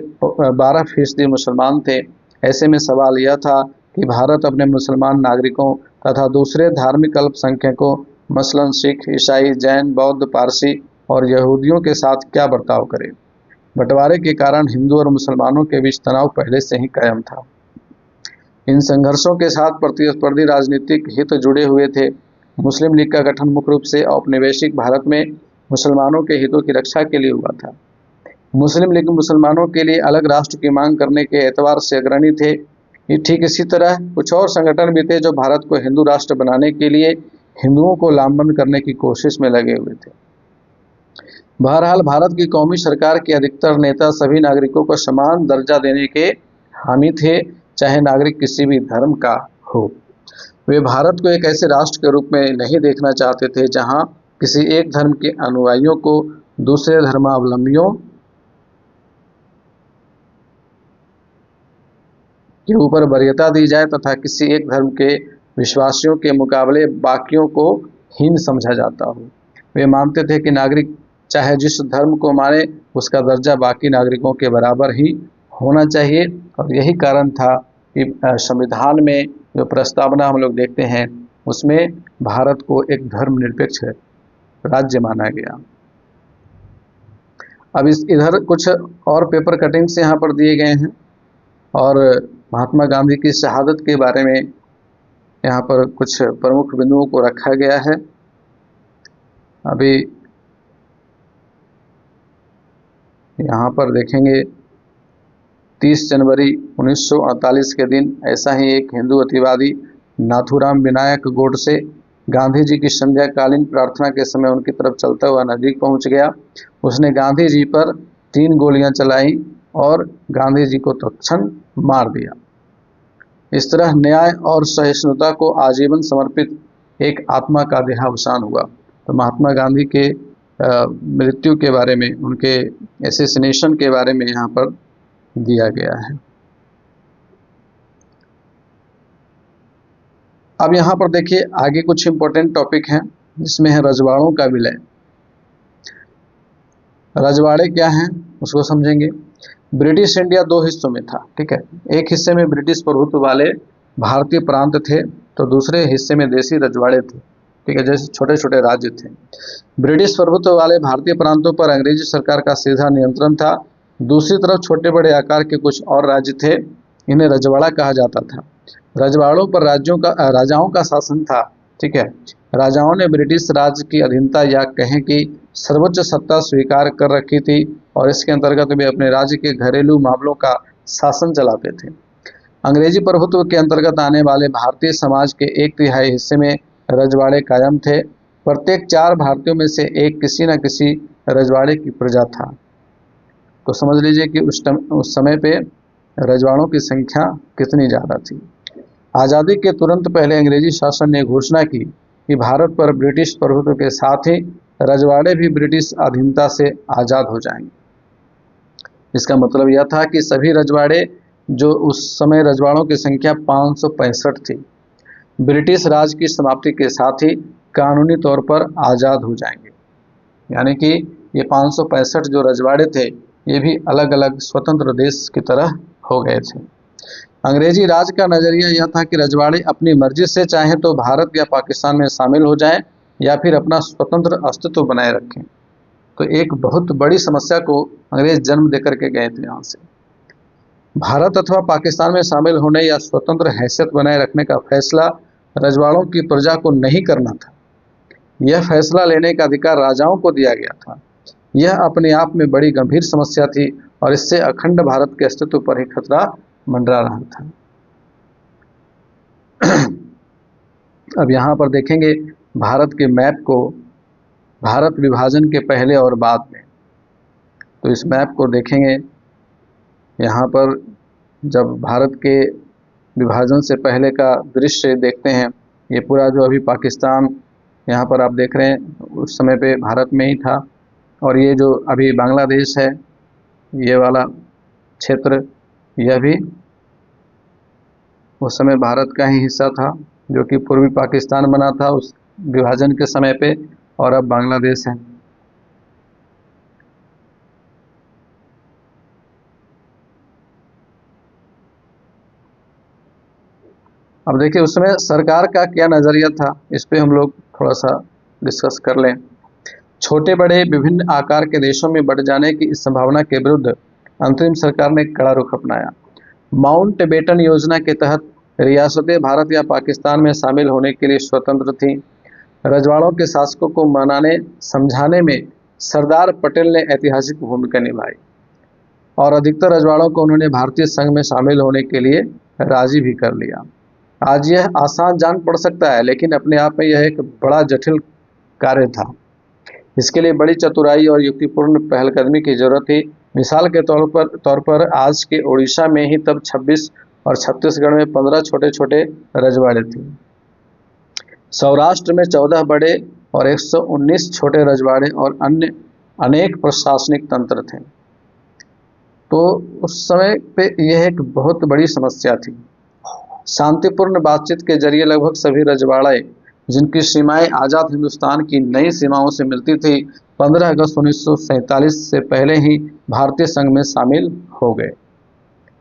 12% मुसलमान थे। ऐसे में सवाल यह था कि भारत अपने मुसलमान नागरिकों तथा दूसरे धार्मिक अल्पसंख्यकों मसलन सिख, ईसाई, जैन, बौद्ध, पारसी और यहूदियों के साथ क्या बर्ताव करे। बंटवारे के कारण हिंदू और मुसलमानों के बीच तनाव पहले से ही कायम था। इन संघर्षों के साथ प्रतिस्पर्धी राजनीतिक हित जुड़े हुए थे। मुस्लिम लीग का गठन मुख्य रूप से औपनिवेशिक भारत में मुसलमानों के हितों की रक्षा के लिए हुआ था। मुस्लिम लीग मुसलमानों के लिए अलग राष्ट्र की मांग करने के एतबार से अग्रणी थे। ठीक इसी तरह कुछ और संगठन भी थे जो भारत को हिंदू राष्ट्र बनाने के लिए हिंदुओं को लामबंद करने की कोशिश में लगे हुए थे। बहरहाल भारत की कौमी सरकार के अधिकतर नेता सभी नागरिकों को समान दर्जा देने के हामी थे, चाहे नागरिक किसी भी धर्म का हो। वे भारत को एक ऐसे राष्ट्र के रूप में नहीं देखना चाहते थे जहां किसी एक धर्म के अनुयायियों को दूसरे धर्मावलंबियों के ऊपर वरीयता दी जाए तथा किसी एक धर्म के विश्वासियों के मुकाबले बाकियों को हीन समझा जाता हो। वे मानते थे कि नागरिक चाहे जिस धर्म को माने, उसका दर्जा बाकी नागरिकों के बराबर ही होना चाहिए। और यही कारण था कि संविधान में जो प्रस्तावना हम लोग देखते हैं उसमें भारत को एक धर्मनिरपेक्ष राज्य माना गया। अब इधर कुछ और पेपर कटिंग्स यहाँ पर दिए गए हैं और महात्मा गांधी की शहादत के बारे में यहाँ पर कुछ प्रमुख बिंदुओं को रखा गया है। अभी यहाँ पर देखेंगे 30 जनवरी 1948 के दिन ऐसा ही एक हिंदू अतिवादी नाथूराम विनायक गोडसे गांधी जी की संध्याकालीन प्रार्थना के समय उनकी तरफ चलता हुआ नजदीक पहुंच गया। उसने गांधी जी पर 3 गोलियां चलाई और गांधी जी को तत्क्षण मार दिया। इस तरह न्याय और सहिष्णुता को आजीवन समर्पित एक आत्मा का देहावसान हुआ। तो महात्मा गांधी के मृत्यु के बारे में, उनके एसेसिनेशन के बारे में यहाँ पर दिया गया है। अब यहाँ पर देखिए आगे कुछ इम्पोर्टेंट टॉपिक हैं जिसमें है रजवाड़ों का विलय। रजवाड़े क्या हैं उसको समझेंगे। ब्रिटिश इंडिया 2 हिस्सों में था, ठीक है। एक हिस्से में ब्रिटिश प्रभुत्व वाले भारतीय प्रांत थे तो दूसरे हिस्से में देसी रजवाड़े थे, ठीक है, जैसे छोटे छोटे राज्य थे। ब्रिटिश प्रभुत्व वाले भारतीय प्रांतों पर अंग्रेजी सरकार का सीधा नियंत्रण था। दूसरी तरफ छोटे बड़े आकार के कुछ और राज्य थे इन्हें रजवाड़ा कहा जाता था। रजवाड़ों पर राजाओं का शासन था। ठीक है, राजाओं ने ब्रिटिश राज की अधीनता या कहें कि सर्वोच्च सत्ता स्वीकार कर रखी थी और इसके अंतर्गत वे अपने राज्य के घरेलू मामलों का शासन चलाते थे। अंग्रेजी प्रभुत्व के अंतर्गत आने वाले भारतीय समाज के 1/3 हिस्से में रजवाड़े कायम थे। प्रत्येक 4 भारतीयों में से एक किसी न किसी रजवाड़े की प्रजा था। तो समझ लीजिए कि उस समय पे रजवाड़ों की संख्या कितनी ज़्यादा थी। आज़ादी के तुरंत पहले अंग्रेजी शासन ने घोषणा की कि भारत पर ब्रिटिश प्रभुत्व के साथ ही रजवाड़े भी ब्रिटिश अधीनता से आज़ाद हो जाएंगे। इसका मतलब यह था कि सभी रजवाड़े, जो उस समय रजवाड़ों की संख्या 565 थी, ब्रिटिश राज की समाप्ति के साथ ही कानूनी तौर पर आज़ाद हो जाएंगे। यानी कि ये 565 जो रजवाड़े थे ये भी अलग अलग स्वतंत्र देश की तरह हो गए थे। अंग्रेजी राज का नज़रिया यह था कि रजवाड़े अपनी मर्जी से चाहें तो भारत या पाकिस्तान में शामिल हो जाएं या फिर अपना स्वतंत्र अस्तित्व बनाए रखें। तो एक बहुत बड़ी समस्या को अंग्रेज जन्म देकर के गए थे। यहाँ से भारत अथवा पाकिस्तान में शामिल होने या स्वतंत्र हैसियत बनाए रखने का फैसला रजवाड़ों की प्रजा को नहीं करना था। यह फैसला लेने का अधिकार राजाओं को दिया गया था। यह अपने आप में बड़ी गंभीर समस्या थी और इससे अखंड भारत के अस्तित्व पर ही खतरा मंडरा रहा था। अब यहाँ पर देखेंगे भारत के मैप को, भारत विभाजन के पहले और बाद में। तो इस मैप को देखेंगे, यहाँ पर जब भारत के विभाजन से पहले का दृश्य देखते हैं, ये पूरा जो अभी पाकिस्तान यहाँ पर आप देख रहे हैं उस समय पे भारत में ही था, और ये जो अभी बांग्लादेश है ये वाला क्षेत्र यह भी उस समय भारत का ही हिस्सा था, जो कि पूर्वी पाकिस्तान बना था उस विभाजन के समय पे, और अब बांग्लादेश है। अब देखिए उस समय सरकार का क्या नज़रिया था, इस पे हम लोग थोड़ा सा डिस्कस कर लें। छोटे बड़े विभिन्न आकार के देशों में बढ़ जाने की इस संभावना के विरुद्ध अंतरिम सरकार ने कड़ा रुख अपनाया। माउंटबेटन योजना के तहत रियासतें भारत या पाकिस्तान में शामिल होने के लिए स्वतंत्र थीं। रजवाड़ों के शासकों को मनाने समझाने में सरदार पटेल ने ऐतिहासिक भूमिका निभाई और अधिकतर रजवाड़ों को उन्होंने भारतीय संघ में शामिल होने के लिए राजी भी कर लिया। आज यह आसान जान पड़ सकता है, लेकिन अपने आप में यह एक बड़ा जटिल कार्य था। इसके लिए बड़ी चतुराई और युक्तिपूर्ण पहलकदमी की जरूरत थी। मिसाल के तौर पर आज के उड़ीसा में ही तब 26 और छत्तीसगढ़ में 15 छोटे छोटे रजवाड़े थे। सौराष्ट्र में 14 बड़े और 119 छोटे रजवाड़े और अन्य अनेक प्रशासनिक तंत्र थे। तो उस समय पे यह एक बहुत बड़ी समस्या थी। शांतिपूर्ण बातचीत के जरिए लगभग सभी रजवाड़े, जिनकी सीमाएं आज़ाद हिंदुस्तान की नई सीमाओं से मिलती थी, 15 अगस्त 1947 से पहले ही भारतीय संघ में शामिल हो गए।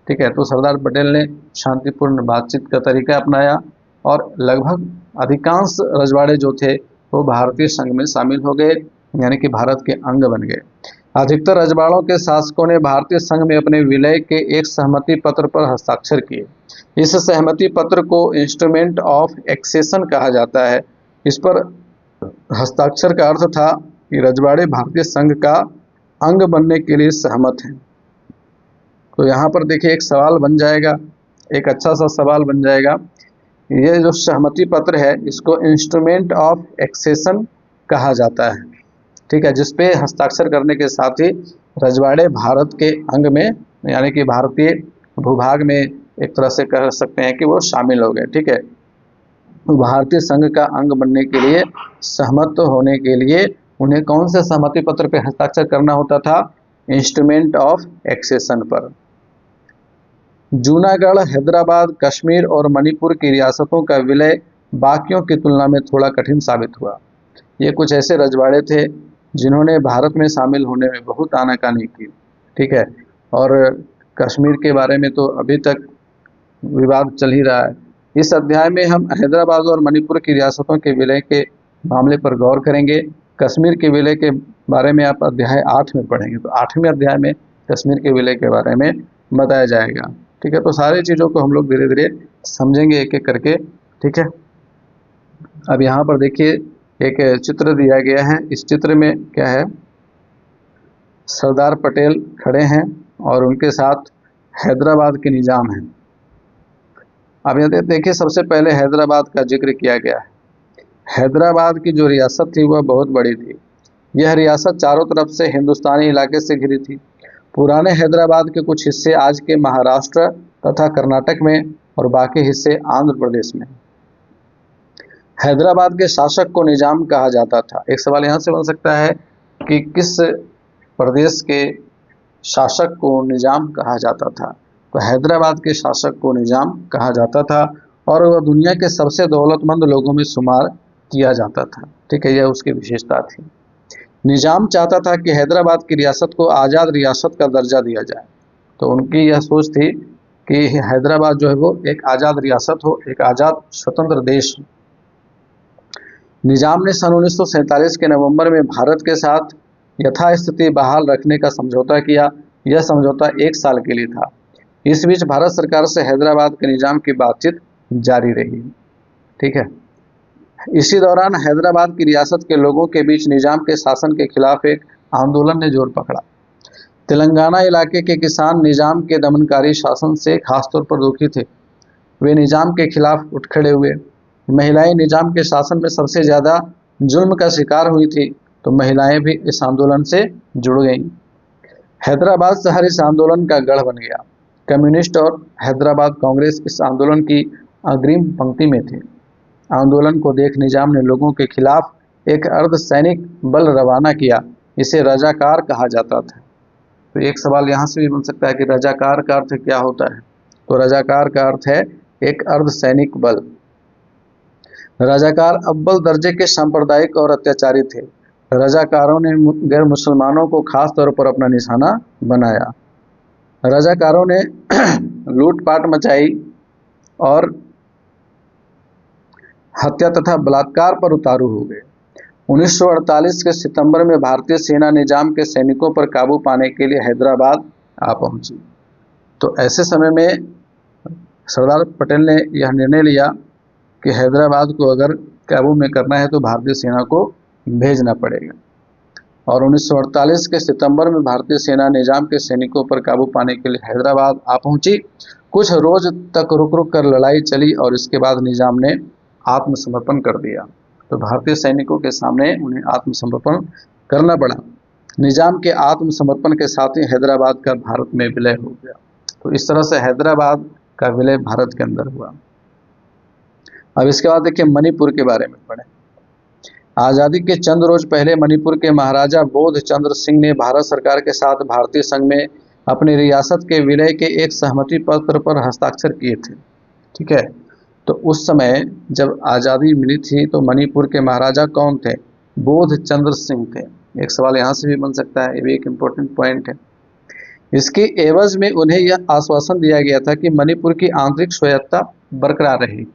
ठीक है, तो सरदार पटेल ने शांतिपूर्ण बातचीत का तरीका अपनाया और लगभग अधिकांश रजवाड़े जो थे वो भारतीय संघ में शामिल हो गए, यानी कि भारत के अंग बन गए। अधिकतर रजवाड़ों के शासकों ने भारतीय संघ में अपने विलय के एक सहमति पत्र पर हस्ताक्षर किए। इस सहमति पत्र को इंस्ट्रूमेंट ऑफ एक्सेशन कहा जाता है। इस पर हस्ताक्षर का अर्थ था कि रजवाड़े भारतीय संघ का अंग बनने के लिए सहमत हैं। तो यहाँ पर देखिए एक सवाल बन जाएगा, एक अच्छा सा सवाल बन जाएगा। ये जो सहमति पत्र है इसको इंस्ट्रूमेंट ऑफ एक्सेशन कहा जाता है। ठीक है, जिसपे हस्ताक्षर करने के साथ ही रजवाड़े भारत के अंग में, यानी कि भारतीय भूभाग में एक तरह से कह सकते हैं कि वो शामिल हो गए। ठीक है, भारतीय संघ का अंग बनने के लिए सहमत होने के लिए उन्हें कौन से सहमति पत्र पे हस्ताक्षर करना होता था? इंस्ट्रूमेंट ऑफ एक्सेशन पर। जूनागढ़, हैदराबाद, कश्मीर और मणिपुर की रियासतों का विलय बाकियों की तुलना में थोड़ा कठिन साबित हुआ। ये कुछ ऐसे रजवाड़े थे जिन्होंने भारत में शामिल होने में बहुत आनाकानी की। ठीक है, और कश्मीर के बारे में तो अभी तक विवाद चल ही रहा है। इस अध्याय में हम हैदराबाद और मणिपुर की रियासतों के विलय के मामले पर गौर करेंगे। कश्मीर के विलय के बारे में आप अध्याय 8 में पढ़ेंगे, तो 8वें अध्याय में कश्मीर के विलय के बारे में बताया जाएगा। ठीक है, तो सारी चीज़ों को हम लोग धीरे धीरे समझेंगे एक एक करके। ठीक है, अब यहाँ पर देखिए एक चित्र दिया गया है। इस चित्र में क्या है, सरदार पटेल खड़े हैं और उनके साथ हैदराबाद के निज़ाम हैं। अब यहाँ देखिए सबसे पहले हैदराबाद का जिक्र किया गया है। हैदराबाद की जो रियासत थी वह बहुत बड़ी थी। यह रियासत चारों तरफ से हिंदुस्तानी इलाके से घिरी थी। पुराने हैदराबाद के कुछ हिस्से आज के महाराष्ट्र तथा कर्नाटक में और बाकी हिस्से आंध्र प्रदेश में। हैदराबाद के शासक को निजाम कहा जाता था। एक सवाल यहाँ से बन सकता है कि किस प्रदेश के शासक को निजाम कहा जाता था। तो हैदराबाद के शासक को निजाम कहा जाता था और वह दुनिया के सबसे दौलतमंद लोगों में शुमार किया जाता था। ठीक है, यह उसकी विशेषता थी। निजाम चाहता था कि हैदराबाद की रियासत को आज़ाद रियासत का दर्जा दिया जाए। तो उनकी यह सोच थी कि हैदराबाद जो है वो एक आज़ाद रियासत हो, एक आज़ाद स्वतंत्र देश हो। निजाम ने सन 1947 के नवंबर में भारत के साथ यथास्थिति बहाल रखने का समझौता किया। यह समझौता 1 साल के लिए था। इस बीच भारत सरकार से हैदराबाद के निजाम की बातचीत जारी रही। ठीक है, इसी दौरान हैदराबाद की रियासत के लोगों के बीच निजाम के शासन के खिलाफ एक आंदोलन ने जोर पकड़ा। तेलंगाना इलाके के किसान निजाम के दमनकारी शासन से खासतौर पर दुखी थे। वे निजाम के खिलाफ उठ खड़े हुए। महिलाएं निजाम के शासन में सबसे ज़्यादा जुल्म का शिकार हुई थी, तो महिलाएं भी इस आंदोलन से जुड़ गईं। हैदराबाद शहर इस आंदोलन का गढ़ बन गया। कम्युनिस्ट और हैदराबाद कांग्रेस इस आंदोलन की अग्रिम पंक्ति में थे। आंदोलन को देख निजाम ने लोगों के खिलाफ एक अर्धसैनिक बल रवाना किया। इसे रजाकार कहा जाता था। तो एक सवाल यहाँ से भी बन सकता है कि रजाकार का अर्थ क्या होता है। तो रजाकार का अर्थ है एक अर्धसैनिक बल। रजाकार अव्वल दर्जे के सांप्रदायिक और अत्याचारी थे। रजाकारों ने गैर मुसलमानों को खास तौर पर अपना निशाना बनाया। रजाकारों ने लूटपाट मचाई और हत्या तथा बलात्कार पर उतारू हो गए। 1948 के सितंबर में भारतीय सेना निजाम के सैनिकों पर काबू पाने के लिए हैदराबाद आ पहुंची। तो ऐसे समय में सरदार पटेल ने यह निर्णय लिया कि हैदराबाद को अगर काबू में करना है तो भारतीय सेना को भेजना पड़ेगा। और 1948 के सितंबर में भारतीय सेना निजाम के सैनिकों पर काबू पाने के लिए हैदराबाद आ पहुंची। कुछ रोज तक रुक रुक कर लड़ाई चली और इसके बाद निजाम ने आत्मसमर्पण कर दिया। तो भारतीय सैनिकों के सामने उन्हें आत्मसमर्पण करना पड़ा। निजाम के आत्मसमर्पण के साथ ही हैदराबाद का भारत में विलय हो गया। तो इस तरह से हैदराबाद का विलय भारत के अंदर हुआ। अब इसके बाद देखिए मणिपुर के बारे में पढ़ें। आज़ादी के चंद रोज पहले मणिपुर के महाराजा बोध चंद्र सिंह ने भारत सरकार के साथ भारतीय संघ में अपनी रियासत के विलय के एक सहमति पत्र पर हस्ताक्षर किए थे। ठीक है, तो उस समय जब आज़ादी मिली थी तो मणिपुर के महाराजा कौन थे? बोध चंद्र सिंह थे। एक सवाल यहाँ से भी बन सकता है, ये भी एक इम्पोर्टेंट पॉइंट है। इसके एवज में उन्हें यह आश्वासन दिया गया था कि मणिपुर की आंतरिक स्वायत्तता बरकरार रहेगी।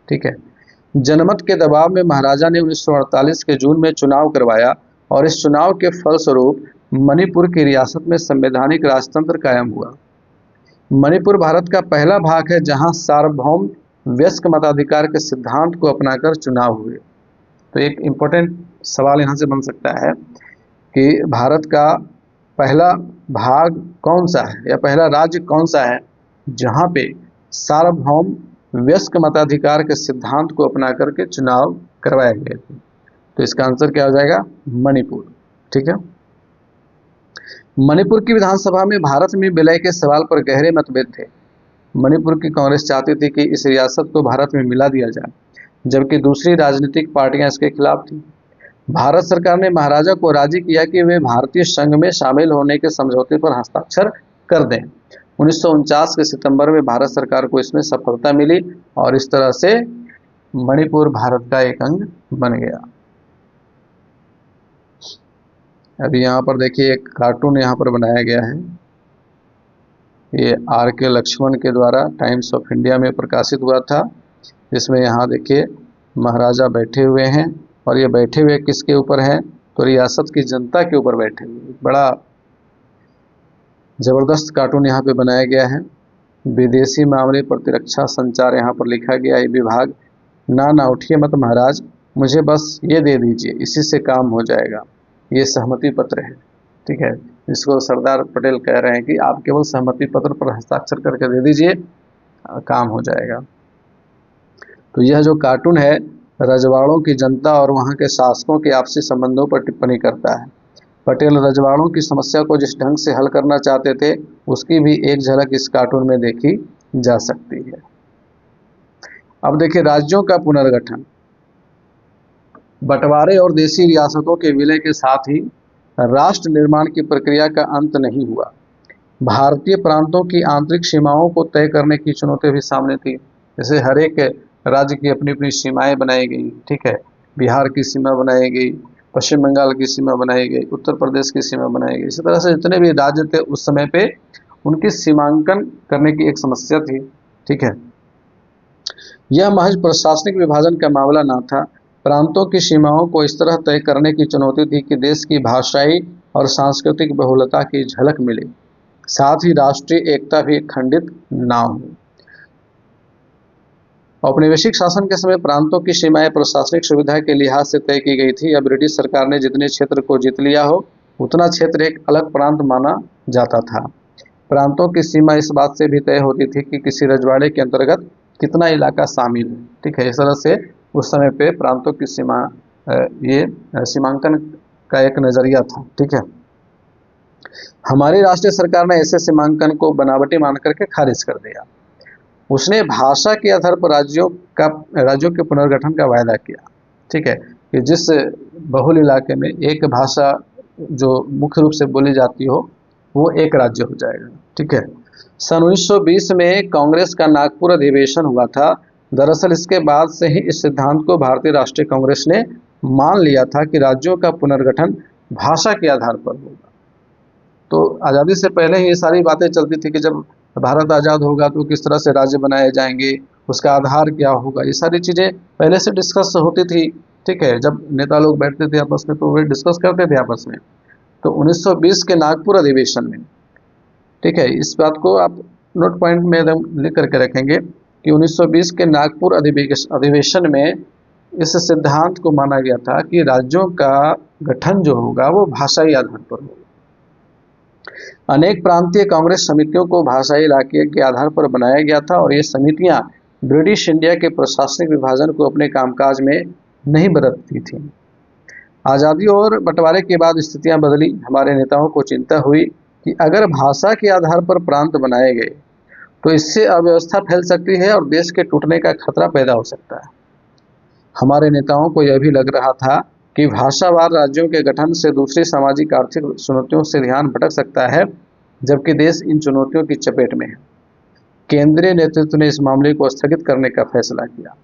ठीक है, जनमत के दबाव में महाराजा ने 1948 के जून में चुनाव करवाया और इस चुनाव के फलस्वरूप मणिपुर की रियासत में संवैधानिक राजतंत्र कायम हुआ। मणिपुर भारत का पहला भाग है जहां सार्वभौम वयस्क मताधिकार के सिद्धांत को अपनाकर चुनाव हुए। तो एक इम्पोर्टेंट सवाल यहाँ से बन सकता है कि भारत का पहला भाग कौन सा है या पहला राज्य कौन सा है जहाँ पे सार्वभौम वयस्क मताधिकार के सिद्धांत को अपना करके चुनाव करवाए गए थे। तो इसका आंसर क्या हो जाएगा? मणिपुर। ठीक है, मणिपुर की विधानसभा में भारत में विलय के सवाल पर गहरे मतभेद थे। मणिपुर की कांग्रेस चाहती थी कि इस रियासत को भारत में मिला दिया जाए, जबकि दूसरी राजनीतिक पार्टियां इसके खिलाफ थीं। भारत सरकार ने महाराजा को राजी किया कि वे भारतीय संघ में शामिल होने के समझौते पर हस्ताक्षर कर दें। 1949 के सितंबर में भारत सरकार को इसमें सफलता मिली और इस तरह से मणिपुर भारत का एक अंग बन गया। अभी यहाँ पर देखिए एक कार्टून यहाँ पर बनाया गया है। ये R.K. लक्ष्मण के द्वारा टाइम्स ऑफ इंडिया में प्रकाशित हुआ था, जिसमें यहाँ देखिए महाराजा बैठे हुए हैं और ये बैठे हुए किसके ऊपर हैं? तो रियासत की जनता के ऊपर बैठे हुए। बड़ा ज़बरदस्त कार्टून यहाँ पे बनाया गया है। विदेशी मामले प्रतिरक्षा संचार यहाँ पर लिखा गया है विभाग। ना उठिए मत महाराज, मुझे बस ये दे दीजिए, इसी से काम हो जाएगा। ये सहमति पत्र है, ठीक है। इसको सरदार पटेल कह रहे हैं कि आप केवल सहमति पत्र पर हस्ताक्षर करके दे दीजिए, काम हो जाएगा। तो यह जो कार्टून है रजवाड़ों की जनता और वहाँ के शासकों के आपसी संबंधों पर टिप्पणी करता है। पटेल रजवाड़ों की समस्या को जिस ढंग से हल करना चाहते थे उसकी भी एक झलक इस कार्टून में देखी जा सकती है। अब देखिए राज्यों का पुनर्गठन। बंटवारे और देशी रियासतों के विलय के साथ ही राष्ट्र निर्माण की प्रक्रिया का अंत नहीं हुआ। भारतीय प्रांतों की आंतरिक सीमाओं को तय करने की चुनौती भी सामने थी। जैसे हर एक राज्य की अपनी अपनी सीमाएं बनाई गई, ठीक है। बिहार की सीमा बनाई गई, पश्चिम बंगाल की सीमा बनाई गई, उत्तर प्रदेश की सीमा बनाई गई। इसी तरह से जितने भी राज्य थे उस समय पे उनकी सीमांकन करने की एक समस्या थी, ठीक है। यह महज प्रशासनिक विभाजन का मामला न था, प्रांतों की सीमाओं को इस तरह तय करने की चुनौती थी कि देश की भाषाई और सांस्कृतिक बहुलता की झलक मिले, साथ ही राष्ट्रीय एकता भी खंडित ना हो। औपनिवेशिक शासन के समय प्रांतों की सीमाएं प्रशासनिक सुविधा के लिहाज से तय की गई थी। या ब्रिटिश सरकार ने जितने क्षेत्र को जीत लिया हो उतना क्षेत्र एक अलग प्रांत माना जाता था। प्रांतों की सीमा इस बात से भी तय होती थी कि किसी रजवाड़े के अंतर्गत कितना इलाका शामिल है, ठीक है। इस तरह से उस समय पे प्रांतों की सीमा ये सीमांकन का एक नजरिया था, ठीक है। हमारी राष्ट्रीय सरकार ने ऐसे सीमांकन को बनावटी मान करके खारिज कर दिया। उसने भाषा के आधार पर राज्यों के पुनर्गठन का वायदा किया, ठीक है, कि जिस बहुल इलाके में एक भाषा जो मुख्य रूप से बोली जाती हो वो एक राज्य हो जाएगा, ठीक है। सन 1920 में कांग्रेस का नागपुर अधिवेशन हुआ था। दरअसल इसके बाद से ही इस सिद्धांत को भारतीय राष्ट्रीय कांग्रेस ने मान लिया था कि राज्यों का पुनर्गठन भाषा के आधार पर होगा। तो आज़ादी से पहले ही ये सारी बातें चलती थी कि जब भारत आज़ाद होगा तो किस तरह से राज्य बनाए जाएंगे, उसका आधार क्या होगा, ये सारी चीज़ें पहले से डिस्कस होती थी, ठीक है। जब नेता लोग बैठते थे आपस में तो वे डिस्कस करते थे आपस में। तो 1920 के नागपुर अधिवेशन में, ठीक है, इस बात को आप नोट पॉइंट में एकदम लिख करके रखेंगे कि 1920 के नागपुर अधिवेशन में इस सिद्धांत को माना गया था कि राज्यों का गठन जो होगा वो भाषाई आधार पर होगा। अनेक प्रांतीय कांग्रेस समितियों को भाषाई इलाके के आधार पर बनाया गया था और ये समितियां ब्रिटिश इंडिया के प्रशासनिक विभाजन को अपने कामकाज में नहीं बरतती थी। आज़ादी और बंटवारे के बाद स्थितियां बदली। हमारे नेताओं को चिंता हुई कि अगर भाषा के आधार पर प्रांत बनाए गए तो इससे अव्यवस्था फैल सकती है और देश के टूटने का खतरा पैदा हो सकता है। हमारे नेताओं को यह भी लग रहा था कि भाषावार राज्यों के गठन से दूसरी सामाजिक आर्थिक चुनौतियों से ध्यान भटक सकता है, जबकि देश इन चुनौतियों की चपेट में है। केंद्रीय नेतृत्व ने इस मामले को स्थगित करने का फैसला किया।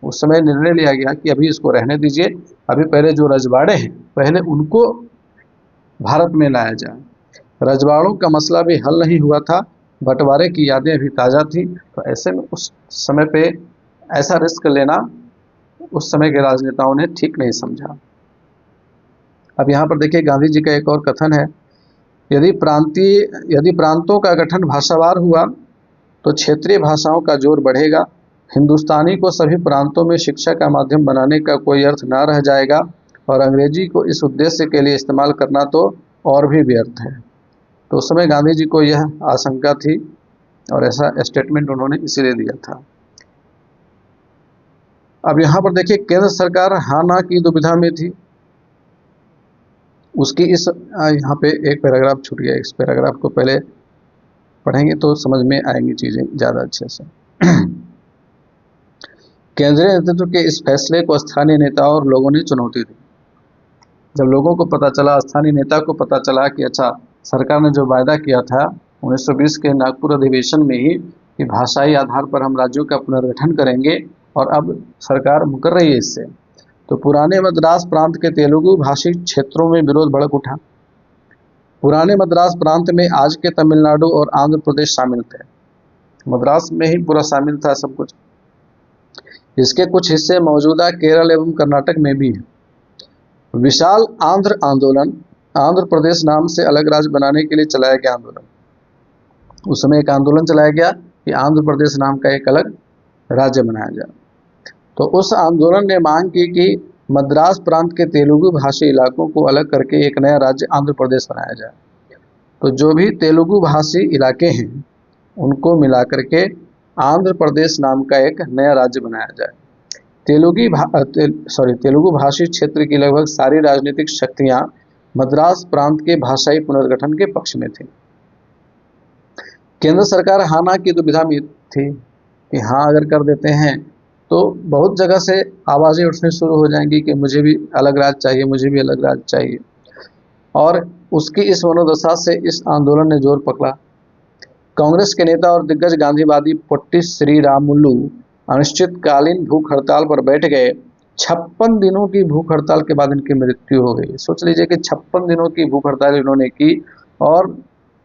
उस समय निर्णय लिया गया कि अभी इसको रहने दीजिए, अभी पहले जो रजवाड़े हैं पहले उनको भारत में लाया जाए। रजवाड़ों का मसला भी हल नहीं हुआ था, बंटवारे की यादें अभी ताज़ा थी। तो ऐसे में उस समय पे ऐसा रिस्क लेना उस समय के राजनेताओं ने ठीक नहीं समझा। अब यहाँ पर देखिए गांधी जी का एक और कथन है, यदि प्रांतों का गठन भाषावार हुआ तो क्षेत्रीय भाषाओं का जोर बढ़ेगा। हिंदुस्तानी को सभी प्रांतों में शिक्षा का माध्यम बनाने का कोई अर्थ न रह जाएगा और अंग्रेजी को इस उद्देश्य के लिए इस्तेमाल करना तो और भी व्यर्थ है। तो उस समय गांधी जी को यह आशंका थी और ऐसा स्टेटमेंट उन्होंने इसीलिए दिया था। अब यहाँ पर देखिए केंद्र सरकार हाँ ना की दुविधा में थी। उसकी इस यहाँ पे एक पैराग्राफ छूट गया, इस पैराग्राफ को पहले पढ़ेंगे तो समझ में आएंगी चीज़ें ज़्यादा अच्छे से। केंद्रीय नेतृत्व के इस फैसले को स्थानीय नेताओं और लोगों ने चुनौती दी। जब लोगों को पता चला, स्थानीय नेता को पता चला कि अच्छा सरकार ने जो वायदा किया था 1920 के नागपुर अधिवेशन में ही कि भाषाई आधार पर हम राज्यों का पुनर्गठन करेंगे और अब सरकार मुकर रही है इससे, तो पुराने मद्रास प्रांत के तेलुगु भाषी क्षेत्रों में विरोध भड़क उठा। पुराने मद्रास प्रांत में आज के तमिलनाडु और आंध्र प्रदेश शामिल थे। मद्रास में ही पूरा शामिल था सब कुछ। इसके कुछ हिस्से मौजूदा केरल एवं कर्नाटक में भी हैं। विशाल आंध्र आंदोलन, आंध्र प्रदेश नाम से अलग राज्य बनाने के लिए चलाया गया आंदोलन। उस समय एक आंदोलन चलाया गया कि आंध्र प्रदेश नाम का एक अलग राज्य बनाया जाए। तो उस आंदोलन ने मांग की कि मद्रास प्रांत के तेलुगु भाषी इलाकों को अलग करके एक नया राज्य आंध्र प्रदेश बनाया जाए। तो जो भी तेलुगु भाषी इलाके हैं उनको मिलाकर के आंध्र प्रदेश नाम का एक नया राज्य बनाया जाए। तेलुगु भाषी क्षेत्र की लगभग सारी राजनीतिक शक्तियां मद्रास प्रांत के भाषाई पुनर्गठन के पक्ष में थी। केंद्र सरकार हाँ ना की दुविधा में थी कि हाँ अगर कर देते हैं तो बहुत जगह से आवाज़ें उठनी शुरू हो जाएंगी कि मुझे भी अलग राज्य चाहिए, मुझे भी अलग राज्य चाहिए। और उसकी इस मनोदशा से इस आंदोलन ने जोर पकड़ा। कांग्रेस के नेता और दिग्गज गांधीवादी पोट्टी श्रीरामुलु अनिश्चितकालीन भूख हड़ताल पर बैठ गए। 56 दिनों की भूख हड़ताल के बाद इनकी मृत्यु हो गई। सोच लीजिए कि 56 दिनों की भूख हड़ताल इन्होंने की और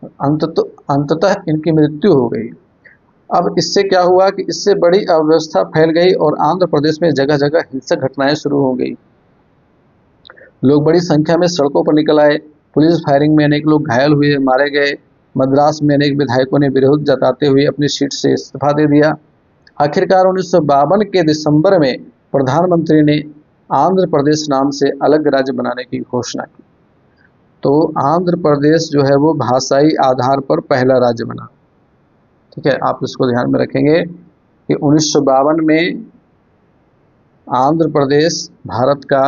अंततः इनकी मृत्यु हो गई। अब इससे क्या हुआ कि इससे बड़ी अव्यवस्था फैल गई और आंध्र प्रदेश में जगह जगह हिंसक घटनाएं शुरू हो गई। लोग बड़ी संख्या में सड़कों पर निकल आए। पुलिस फायरिंग में अनेक लोग घायल हुए, मारे गए। मद्रास में अनेक विधायकों ने विरोध जताते हुए अपनी सीट से इस्तीफा दे दिया। आखिरकार 1952 के दिसंबर में प्रधानमंत्री ने आंध्र प्रदेश नाम से अलग राज्य बनाने की घोषणा की। तो आंध्र प्रदेश जो है वो भाषाई आधार पर पहला राज्य बना। ठीक है, आप इसको ध्यान में रखेंगे कि 1952 में आंध्र प्रदेश भारत का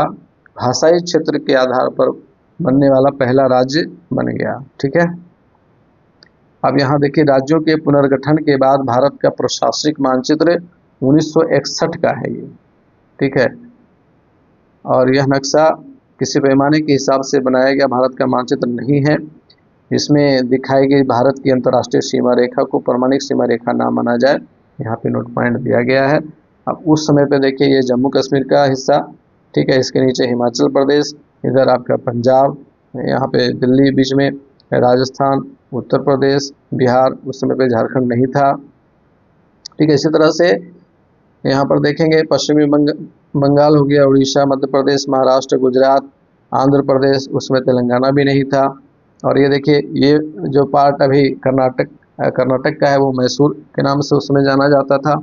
भाषाई क्षेत्र के आधार पर बनने वाला पहला राज्य बन गया। ठीक है, अब यहाँ देखिए राज्यों के पुनर्गठन के बाद भारत का प्रशासनिक मानचित्र 1961 का है ये। ठीक है, और यह नक्शा किसी पैमाने के हिसाब से बनाया गया भारत का मानचित्र नहीं है। इसमें दिखाई गई भारत की अंतर्राष्ट्रीय सीमा रेखा को प्रमाणिक सीमा रेखा ना माना जाए, यहाँ पे नोट पॉइंट दिया गया है। अब उस समय पे देखिए ये जम्मू कश्मीर का हिस्सा, ठीक है, इसके नीचे हिमाचल प्रदेश, इधर आपका पंजाब, यहाँ पे दिल्ली बीच में, राजस्थान, उत्तर प्रदेश, बिहार, उस समय पे झारखंड नहीं था। ठीक है, इसी तरह से यहाँ पर देखेंगे पश्चिमी बंगाल हो गया, उड़ीसा, मध्य प्रदेश, महाराष्ट्र, गुजरात, आंध्र प्रदेश, उसमें तेलंगाना भी नहीं था। और ये देखिए ये जो पार्ट अभी कर्नाटक का है वो मैसूर के नाम से उसमें जाना जाता था।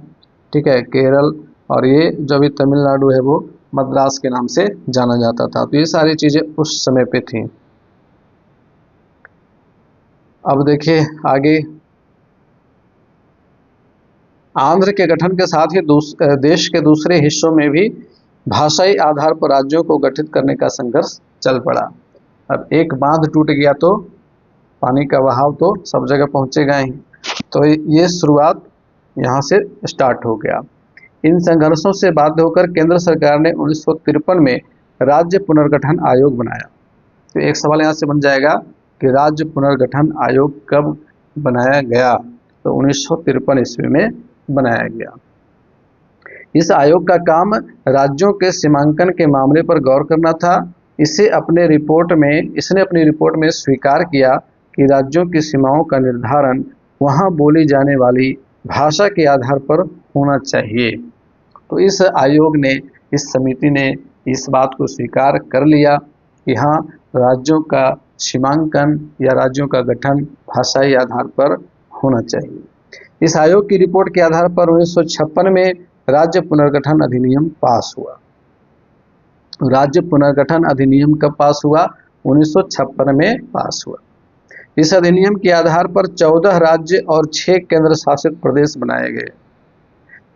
ठीक है, केरल, और ये जो अभी तमिलनाडु है वो मद्रास के नाम से जाना जाता था। तो ये सारी चीज़ें उस समय पे थी। अब देखिए आगे, आंध्र के गठन के साथ ही देश के दूसरे हिस्सों में भी भाषाई आधार पर राज्यों को गठित करने का संघर्ष चल पड़ा। अब एक बांध टूट गया तो पानी का बहाव तो सब जगह पहुंचेगा ही। तो ये शुरुआत यहाँ से स्टार्ट हो गया। इन संघर्षों से बाध्य होकर केंद्र सरकार ने 1953 में राज्य पुनर्गठन आयोग बनाया। तो एक सवाल यहाँ से बन जाएगा कि राज्य पुनर्गठन आयोग कब बनाया गया? तो 1953 ईस्वी में बनाया गया। इस आयोग का काम राज्यों के सीमांकन के मामले पर गौर करना था। इसने अपनी रिपोर्ट में स्वीकार किया कि राज्यों की सीमाओं का निर्धारण वहां बोली जाने वाली भाषा के आधार पर होना चाहिए। तो इस आयोग ने, इस समिति ने इस बात को स्वीकार कर लिया कि हाँ, राज्यों का सीमांकन या राज्यों का गठन भाषाई आधार पर होना चाहिए। इस आयोग की रिपोर्ट के आधार पर 1956 में राज्य पुनर्गठन अधिनियम पास हुआ। राज्य पुनर्गठन अधिनियम कब पास हुआ? 1956 में पास हुआ। इस अधिनियम के आधार पर 14 राज्य और 6 केंद्र शासित प्रदेश बनाए गए।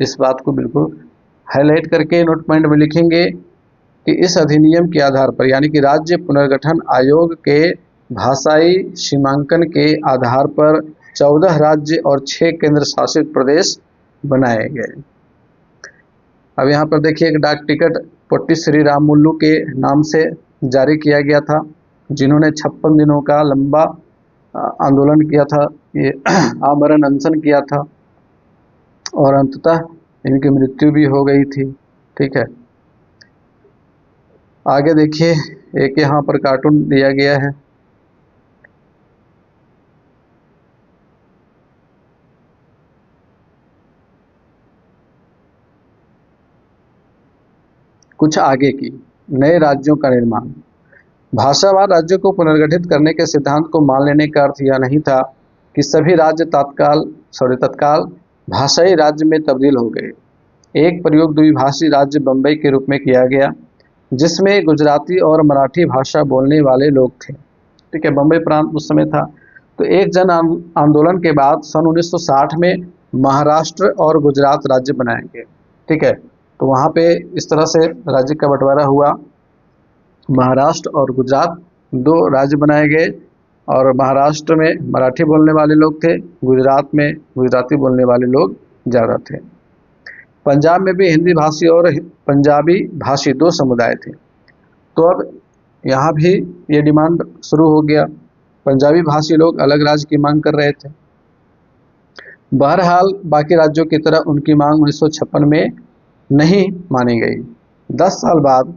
इस बात को बिल्कुल हाईलाइट करके नोट पॉइंट में लिखेंगे कि इस अधिनियम के आधार पर, यानी कि राज्य पुनर्गठन आयोग के भाषाई सीमांकन के आधार पर 14 राज्य और 6 केंद्र शासित प्रदेश बनाए गए। अब यहाँ पर देखिए एक डाक टिकट पोट्टी श्रीरामुलु के नाम से जारी किया गया था, जिन्होंने 56 दिनों का लंबा आंदोलन किया था, ये आमरण अनशन किया था और अंततः इनकी मृत्यु भी हो गई थी। ठीक है, आगे देखिए एक यहाँ पर कार्टून दिया गया है। कुछ आगे की नए राज्यों का निर्माण। भाषावार राज्यों को पुनर्गठित करने के सिद्धांत को मान लेने का अर्थ यह नहीं था कि सभी राज्य तत्काल भाषाई राज्य में तब्दील हो गए। एक प्रयोग द्विभाषी राज्य बम्बई के रूप में किया गया, जिसमें गुजराती और मराठी भाषा बोलने वाले लोग थे। ठीक है, बम्बई प्रांत उस समय था। तो एक जन आंदोलन के बाद सन 1960 में महाराष्ट्र और गुजरात राज्य बनाए गए। ठीक है, तो वहाँ पे इस तरह से राज्य का बंटवारा हुआ। महाराष्ट्र और गुजरात दो राज्य बनाए गए, और महाराष्ट्र में मराठी बोलने वाले लोग थे, गुजरात में गुजराती बोलने वाले लोग ज़्यादा थे। पंजाब में भी हिंदी भाषी और पंजाबी भाषी दो समुदाय थे। तो अब यहाँ भी ये डिमांड शुरू हो गया, पंजाबी भाषी लोग अलग राज्य की मांग कर रहे थे। बहरहाल बाकी राज्यों की तरह उनकी मांग 1956 में नहीं मानी गई। 10 साल बाद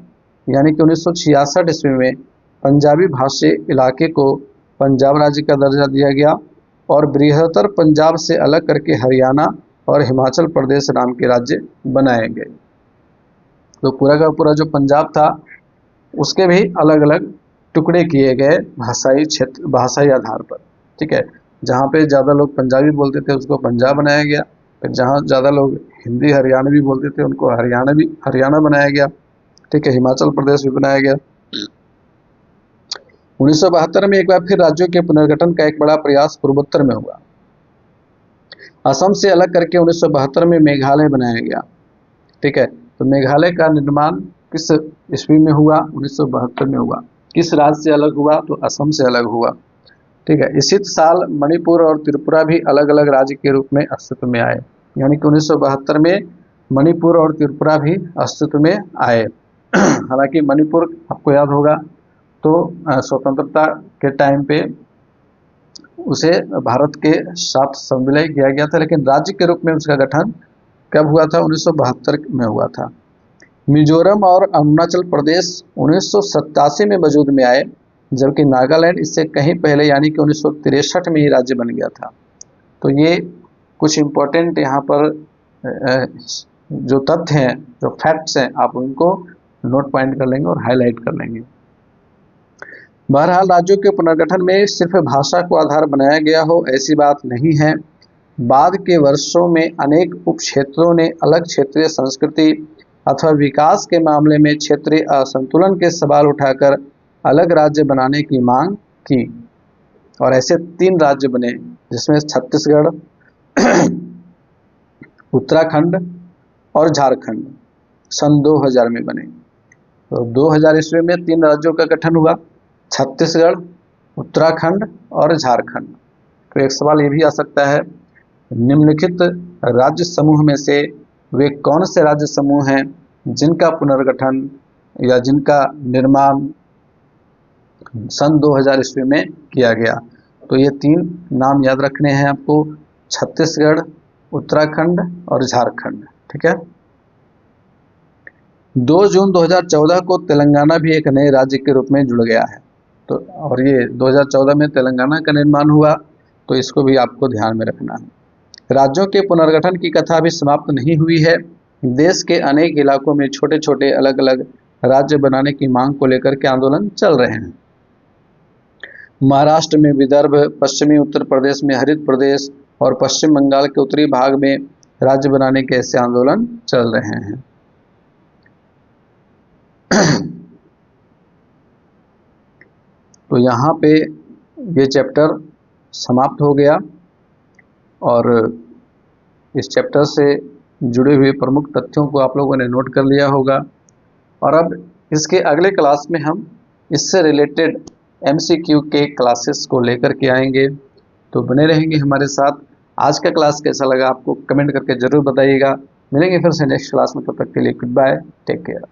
यानी कि 1966 ईस्वी में पंजाबी भाषी इलाके को पंजाब राज्य का दर्जा दिया गया, और बृहत्तर पंजाब से अलग करके हरियाणा और हिमाचल प्रदेश नाम के राज्य बनाए गए। तो पूरा का पूरा जो पंजाब था उसके भी अलग अलग टुकड़े किए गए भाषाई क्षेत्र, भाषाई आधार पर। ठीक है, जहाँ पे ज़्यादा लोग पंजाबी बोलते थे उसको पंजाब बनाया गया, फिर जहाँ ज़्यादा लोग हिंदी हरियाणवी बोलते थे उनको हरियाणा बनाया गया। ठीक है, हिमाचल प्रदेश भी बनाया गया। 1972 में एक बार फिर राज्यों के पुनर्गठन का एक बड़ा प्रयास पूर्वोत्तर में हुआ। असम से अलग करके 1972 में मेघालय बनाया गया। ठीक है, तो मेघालय का निर्माण किस ईस्वी में हुआ? 1972 में हुआ। किस राज्य से अलग हुआ? तो असम से अलग हुआ। ठीक है, इसी साल मणिपुर और त्रिपुरा भी अलग अलग राज्य के रूप में अस्तित्व में आए, यानी कि 1972 में मणिपुर और त्रिपुरा भी अस्तित्व में आए। हालांकि मणिपुर आपको याद होगा तो स्वतंत्रता के टाइम पे उसे भारत के साथ संविलय किया गया था, लेकिन राज्य के रूप में उसका गठन कब हुआ था? 1972 में हुआ था। मिजोरम और अरुणाचल प्रदेश 1987 में वजूद में आए, जबकि नागालैंड इससे कहीं पहले यानी कि 1963 में ही राज्य बन गया था। तो ये कुछ इम्पोर्टेंट यहाँ पर जो तथ्य हैं, जो फैक्ट्स हैं, आप उनको नोट पॉइंट कर लेंगे और हाईलाइट कर लेंगे। बहरहाल राज्यों के पुनर्गठन में सिर्फ भाषा को आधार बनाया गया हो ऐसी बात नहीं है। बाद के वर्षों में अनेक उप क्षेत्रों ने अलग क्षेत्रीय संस्कृति अथवा विकास के मामले में क्षेत्रीय असंतुलन के सवाल उठाकर अलग राज्य बनाने की मांग की, और ऐसे 3 राज्य बने, जिसमें छत्तीसगढ़, उत्तराखंड और झारखंड सन 2000 में बने। तो 2000 ईस्वी में 3 राज्यों का गठन हुआ, छत्तीसगढ़, उत्तराखंड और झारखंड। तो एक सवाल ये भी आ सकता है, निम्नलिखित राज्य समूह में से वे कौन से राज्य समूह हैं जिनका पुनर्गठन या जिनका निर्माण सन 2000 ईस्वी में किया गया? तो ये 3 नाम याद रखने हैं आपको, छत्तीसगढ़, उत्तराखंड और झारखंड। ठीक है, 2 जून 2014 को तेलंगाना भी एक नए राज्य के रूप में जुड़ गया है। तो और ये 2014 में तेलंगाना का निर्माण हुआ, तो इसको भी आपको ध्यान में रखना है। राज्यों के पुनर्गठन की कथा अभी समाप्त नहीं हुई है। देश के अनेक इलाकों में छोटे छोटे अलग अलग राज्य बनाने की मांग को लेकर के आंदोलन चल रहे हैं। महाराष्ट्र में विदर्भ, पश्चिमी उत्तर प्रदेश में हरित प्रदेश और पश्चिम बंगाल के उत्तरी भाग में राज्य बनाने के ऐसे आंदोलन चल रहे हैं। तो यहाँ पे ये चैप्टर समाप्त हो गया, और इस चैप्टर से जुड़े हुए प्रमुख तथ्यों को आप लोगों ने नोट कर लिया होगा। और अब इसके अगले क्लास में हम इससे रिलेटेड MCQ के क्लासेस को लेकर के आएंगे, तो बने रहेंगे हमारे साथ। आज का क्लास कैसा लगा आपको कमेंट करके ज़रूर बताइएगा। मिलेंगे फिर से नेक्स्ट क्लास में, तब तक के लिए गुड बाय, टेक केयर।